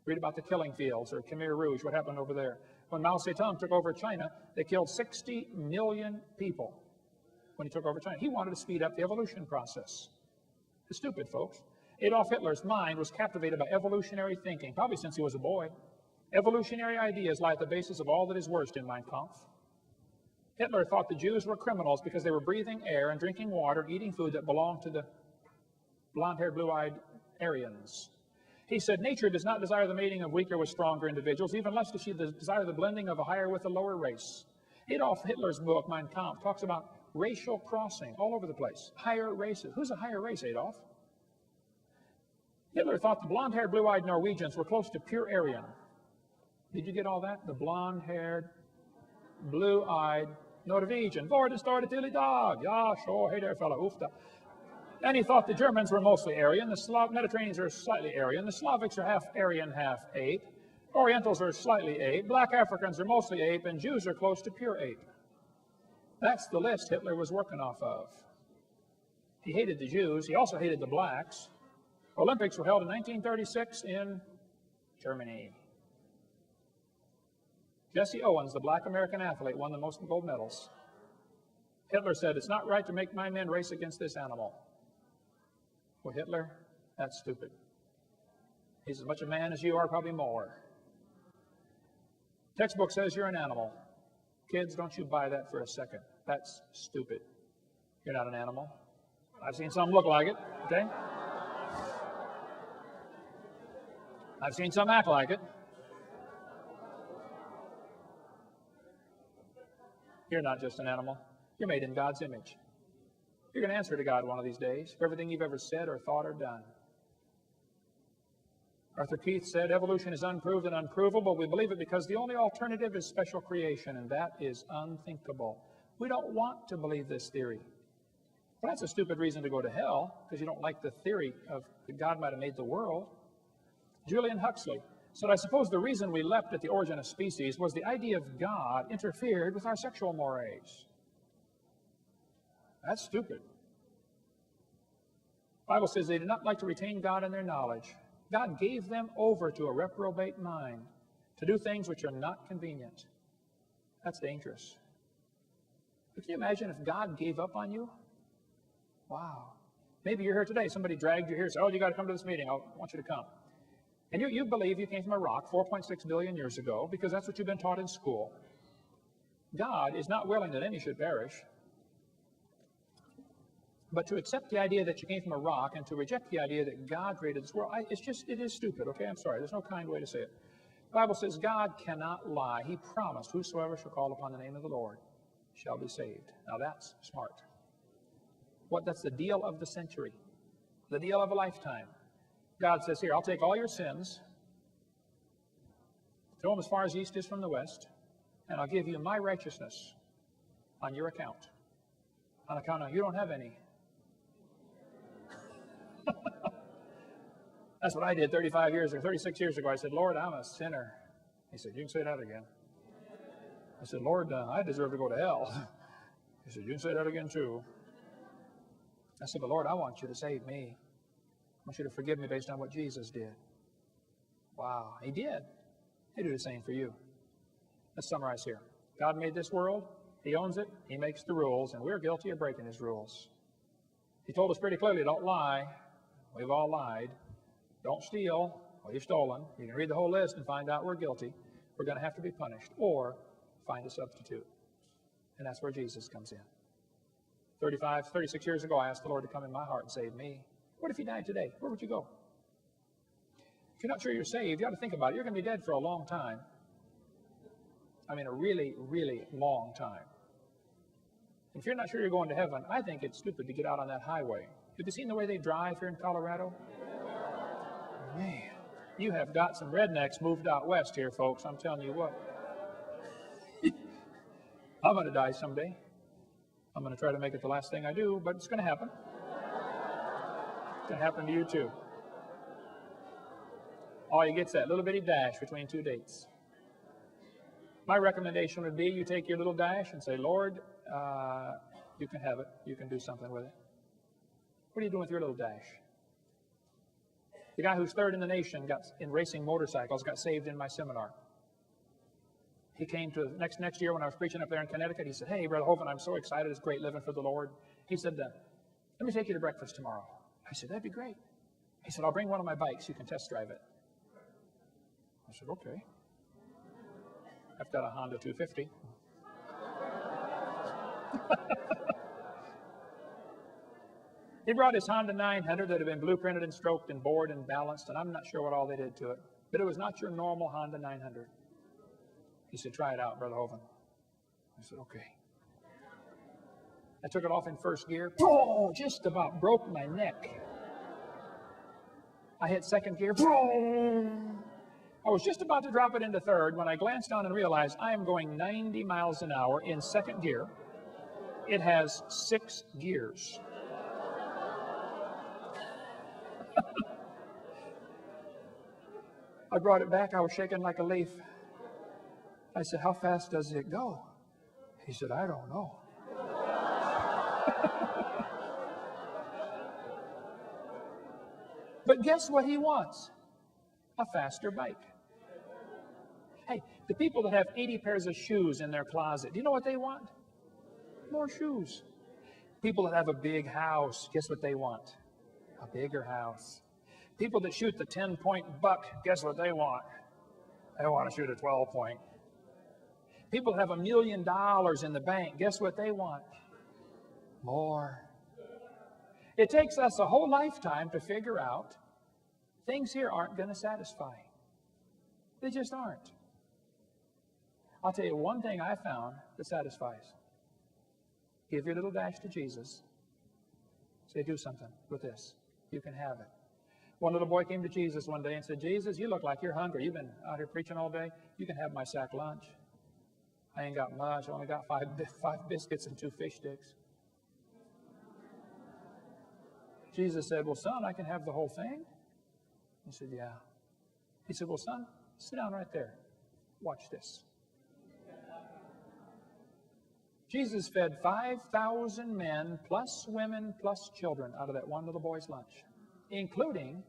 Read about the killing fields or Khmer Rouge, what happened over there. When Mao Zedong took over China, they killed 60 million people when he took over China. He wanted to speed up the evolution process. It's stupid, folks. Adolf Hitler's mind was captivated by evolutionary thinking, probably since he was a boy. Evolutionary ideas lie at the basis of all that is worst in Mein Kampf. Hitler thought the Jews were criminals because they were breathing air and drinking water and eating food that belonged to the blonde-haired, blue-eyed Aryans. He said, nature does not desire the mating of weaker with stronger individuals, even less does she desire the blending of a higher with a lower race. Adolf Hitler's book, Mein Kampf, talks about racial crossing all over the place. Higher races. Who's a higher race, Adolf? Hitler thought the blonde-haired, blue-eyed Norwegians were close to pure Aryan. Did you get all that? The blonde-haired, blue-eyed Norwegian. Vår står det till idag. Ja, sure, hey there, fella, ufta. And he thought the Germans were mostly Aryan. The Mediterraneans are slightly Aryan. The Slavics are half Aryan, half ape. Orientals are slightly ape. Black Africans are mostly ape. And Jews are close to pure ape. That's the list Hitler was working off of. He hated the Jews. He also hated the blacks. Olympics were held in 1936 in Germany. Jesse Owens, the black American athlete, won the most gold medals. Hitler said, it's not right to make my men race against this animal. Well, Hitler, that's stupid. He's as much a man as you are, probably more. Textbook says you're an animal. Kids, don't you buy that for a second. That's stupid. You're not an animal. I've seen some look like it, okay? I've seen some act like it. You're not just an animal. You're made in God's image. You're going to answer to God one of these days for everything you've ever said or thought or done. Arthur Keith said, evolution is unproved and unprovable. We believe it because the only alternative is special creation, and that is unthinkable. We don't want to believe this theory. Well, that's a stupid reason to go to hell, because you don't like the theory of that God might have made the world. Julian Huxley said, I suppose the reason we leapt at the origin of species was the idea of God interfered with our sexual mores. That's stupid. The Bible says they did not like to retain God in their knowledge. God gave them over to a reprobate mind to do things which are not convenient. That's dangerous. But can you imagine if God gave up on you? Wow. Maybe you're here today. Somebody dragged you here and said, oh, you got to come to this meeting. I want you to come. And you believe you came from a rock 4.6 billion years ago because that's what you've been taught in school. God is not willing that any should perish. But to accept the idea that you came from a rock and to reject the idea that God created this world, it is stupid, okay? I'm sorry. There's no kind way to say it. The Bible says God cannot lie. He promised, whosoever shall call upon the name of the Lord shall be saved. Now that's smart. That's the deal of the century, the deal of a lifetime. God says, here, I'll take all your sins, throw them as far as the east is from the west, and I'll give you my righteousness on your account. On account of you don't have any. That's what I did 35 years or 36 years ago. I said, Lord, I'm a sinner. He said, you can say that again. I said, Lord, I deserve to go to hell. He said, you can say that again too. I said, but Lord, I want you to save me. I want you to forgive me based on what Jesus did. Wow, he did. He'll do the same for you. Let's summarize here. God made this world. He owns it. He makes the rules, and we're guilty of breaking his rules. He told us pretty clearly, don't lie. We've all lied. Don't steal. Well, you've stolen. You can read the whole list and find out we're guilty. We're going to have to be punished or find a substitute. And that's where Jesus comes in. 36 years ago, I asked the Lord to come in my heart and save me. What if he died today? Where would you go? If you're not sure you're saved, you ought to think about it. You're going to be dead for a long time. I mean, a really, really long time. If you're not sure you're going to heaven, I think it's stupid to get out on that highway. Have you seen the way they drive here in Colorado? Man, you have got some rednecks moved out west here, folks. I'm telling you what. I'm going to die someday. I'm going to try to make it the last thing I do, but it's going to happen. It's going to happen to you too. All you get's that little bitty dash between two dates. My recommendation would be you take your little dash and say, Lord, you can have it. You can do something with it. What are you doing with your little dash? The guy who's third in the nation in racing motorcycles got saved in my seminar. He came to next year when I was preaching up there in Connecticut. He said, hey, Brother Hovind, I'm so excited. It's great living for the Lord. He said, let me take you to breakfast tomorrow. I said, that'd be great. He said, I'll bring one of my bikes. You can test drive it. I said, okay. I've got a Honda 250. He brought his Honda 900 that had been blueprinted and stroked and bored and balanced, and I'm not sure what all they did to it. But it was not your normal Honda 900. He said, try it out, Brother Hovind. I said, okay. I took it off in first gear. Oh, just about broke my neck. I hit second gear. I was just about to drop it into third when I glanced down and realized I am going 90 miles an hour in second gear. It has 6 gears. I brought it back. I was shaking like a leaf. I said, how fast does it go? He said, I don't know. But guess what he wants? A faster bike. Hey, the people that have 80 pairs of shoes in their closet, do you know what they want? More shoes. People that have a big house, guess what they want? A bigger house. People that shoot the 10-point buck, guess what they want? They want to shoot a 12-point. People that have $1 million in the bank, guess what they want? More. It takes us a whole lifetime to figure out things here aren't going to satisfy. They just aren't. I'll tell you one thing I found that satisfies. Give your little dash to Jesus. Say, do something with this. You can have it. One little boy came to Jesus one day and said, Jesus, you look like you're hungry. You've been out here preaching all day. You can have my sack lunch. I ain't got much. I only got five biscuits and 2 fish sticks. Jesus said, well, son, I can have the whole thing. He said, yeah. He said, well, son, sit down right there. Watch this. Jesus fed 5,000 men, plus women, plus children out of that one little boy's lunch, including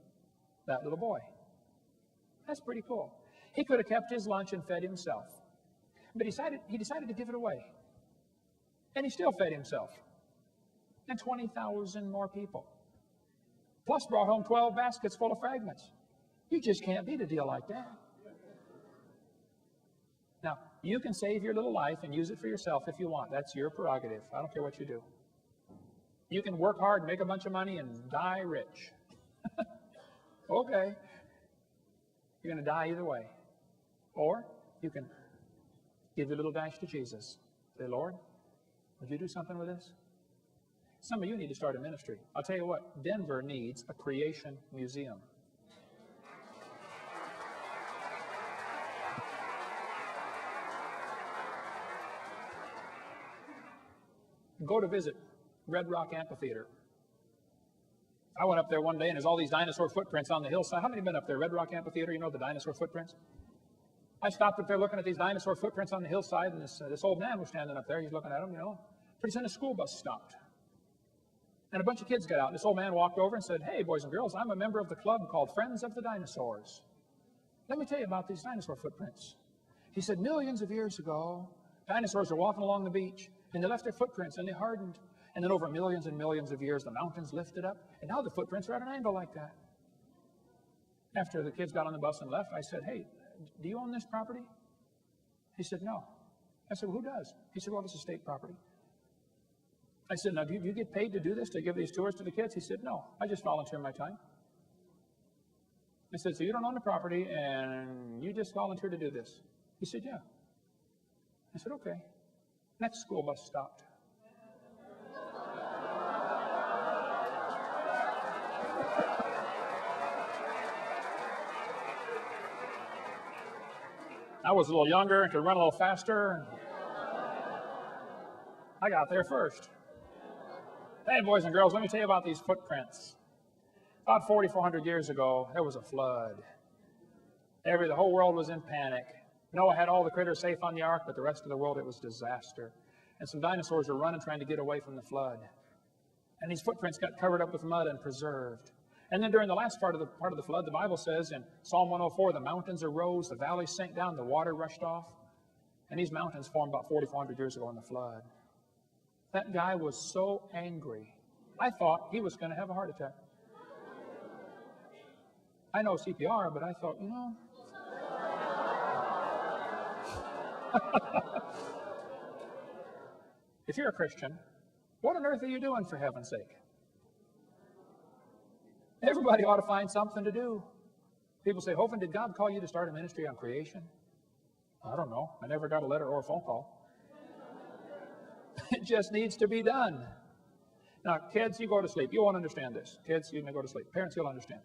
that little boy. That's pretty cool. He could have kept his lunch and fed himself. But he decided to give it away. And he still fed himself. And 20,000 more people. Plus brought home 12 baskets full of fragments. You just can't beat a deal like that. Now, you can save your little life and use it for yourself if you want. That's your prerogative. I don't care what you do. You can work hard, make a bunch of money, and die rich. Okay. You're going to die either way. Or you can give your little dash to Jesus. Say, Lord, would you do something with this? Some of you need to start a ministry. I'll tell you what, Denver needs a creation museum. Go to visit Red Rock Amphitheater. I went up there one day and there's all these dinosaur footprints on the hillside. How many have been up there? Red Rock Amphitheater, you know the dinosaur footprints? I stopped up there looking at these dinosaur footprints on the hillside, and this old man was standing up there. He's looking at them, you know. Pretty soon a school bus stopped. And a bunch of kids got out. And this old man walked over and said, hey, boys and girls, I'm a member of the club called Friends of the Dinosaurs. Let me tell you about these dinosaur footprints. He said, millions of years ago, dinosaurs were walking along the beach, and they left their footprints, and they hardened. And then over millions and millions of years, the mountains lifted up, and now the footprints are at an angle like that. After the kids got on the bus and left, I said, hey, do you own this property? He said, no. I said, well, who does? He said, well, it's a state property. I said, now, do you get paid to do this, to give these tours to the kids? He said, no, I just volunteer my time. I said, so you don't own the property, and you just volunteer to do this? He said, yeah. I said, okay. Next school bus stopped. I was a little younger and could run a little faster. I got there first. Hey, boys and girls, let me tell you about these footprints. About 4,400 years ago, there was a flood. The whole world was in panic. Noah had all the critters safe on the ark, but the rest of the world, it was disaster. And some dinosaurs were running, trying to get away from the flood. And these footprints got covered up with mud and preserved. And then during the last part of the flood, the Bible says in Psalm 104, the mountains arose, the valleys sank down, the water rushed off. And these mountains formed about 4,400 years ago in the flood. That guy was so angry. I thought he was going to have a heart attack. I know CPR, but I thought, you know. If you're a Christian, what on earth are you doing, for heaven's sake? Everybody ought to find something to do. People say, Hovind, did God call you to start a ministry on creation? I don't know. I never got a letter or a phone call. It just needs to be done. Now, kids, you go to sleep. You won't understand this. Kids, you may go to sleep. Parents, you'll understand.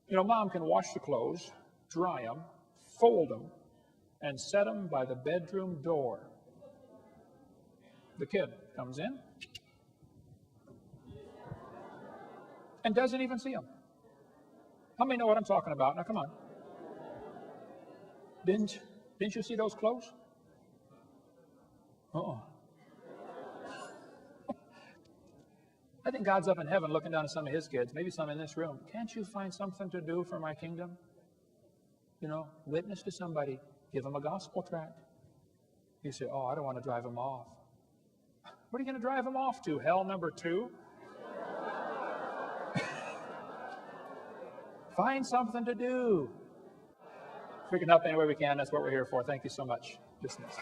You know, mom can wash the clothes, dry them, fold them, and set them by the bedroom door. The kid comes in and doesn't even see them. How many know what I'm talking about? Now, come on. Didn't you see those clothes? Uh-uh. I think God's up in heaven looking down at some of his kids, maybe some in this room. Can't you find something to do for my kingdom? You know, witness to somebody. Give them a gospel tract. You say, oh, I don't want to drive them off. What are you going to drive them off to? Hell number 2? Find something to do. If we can help any way we can, that's what we're here for. Thank you so much. Dismissed.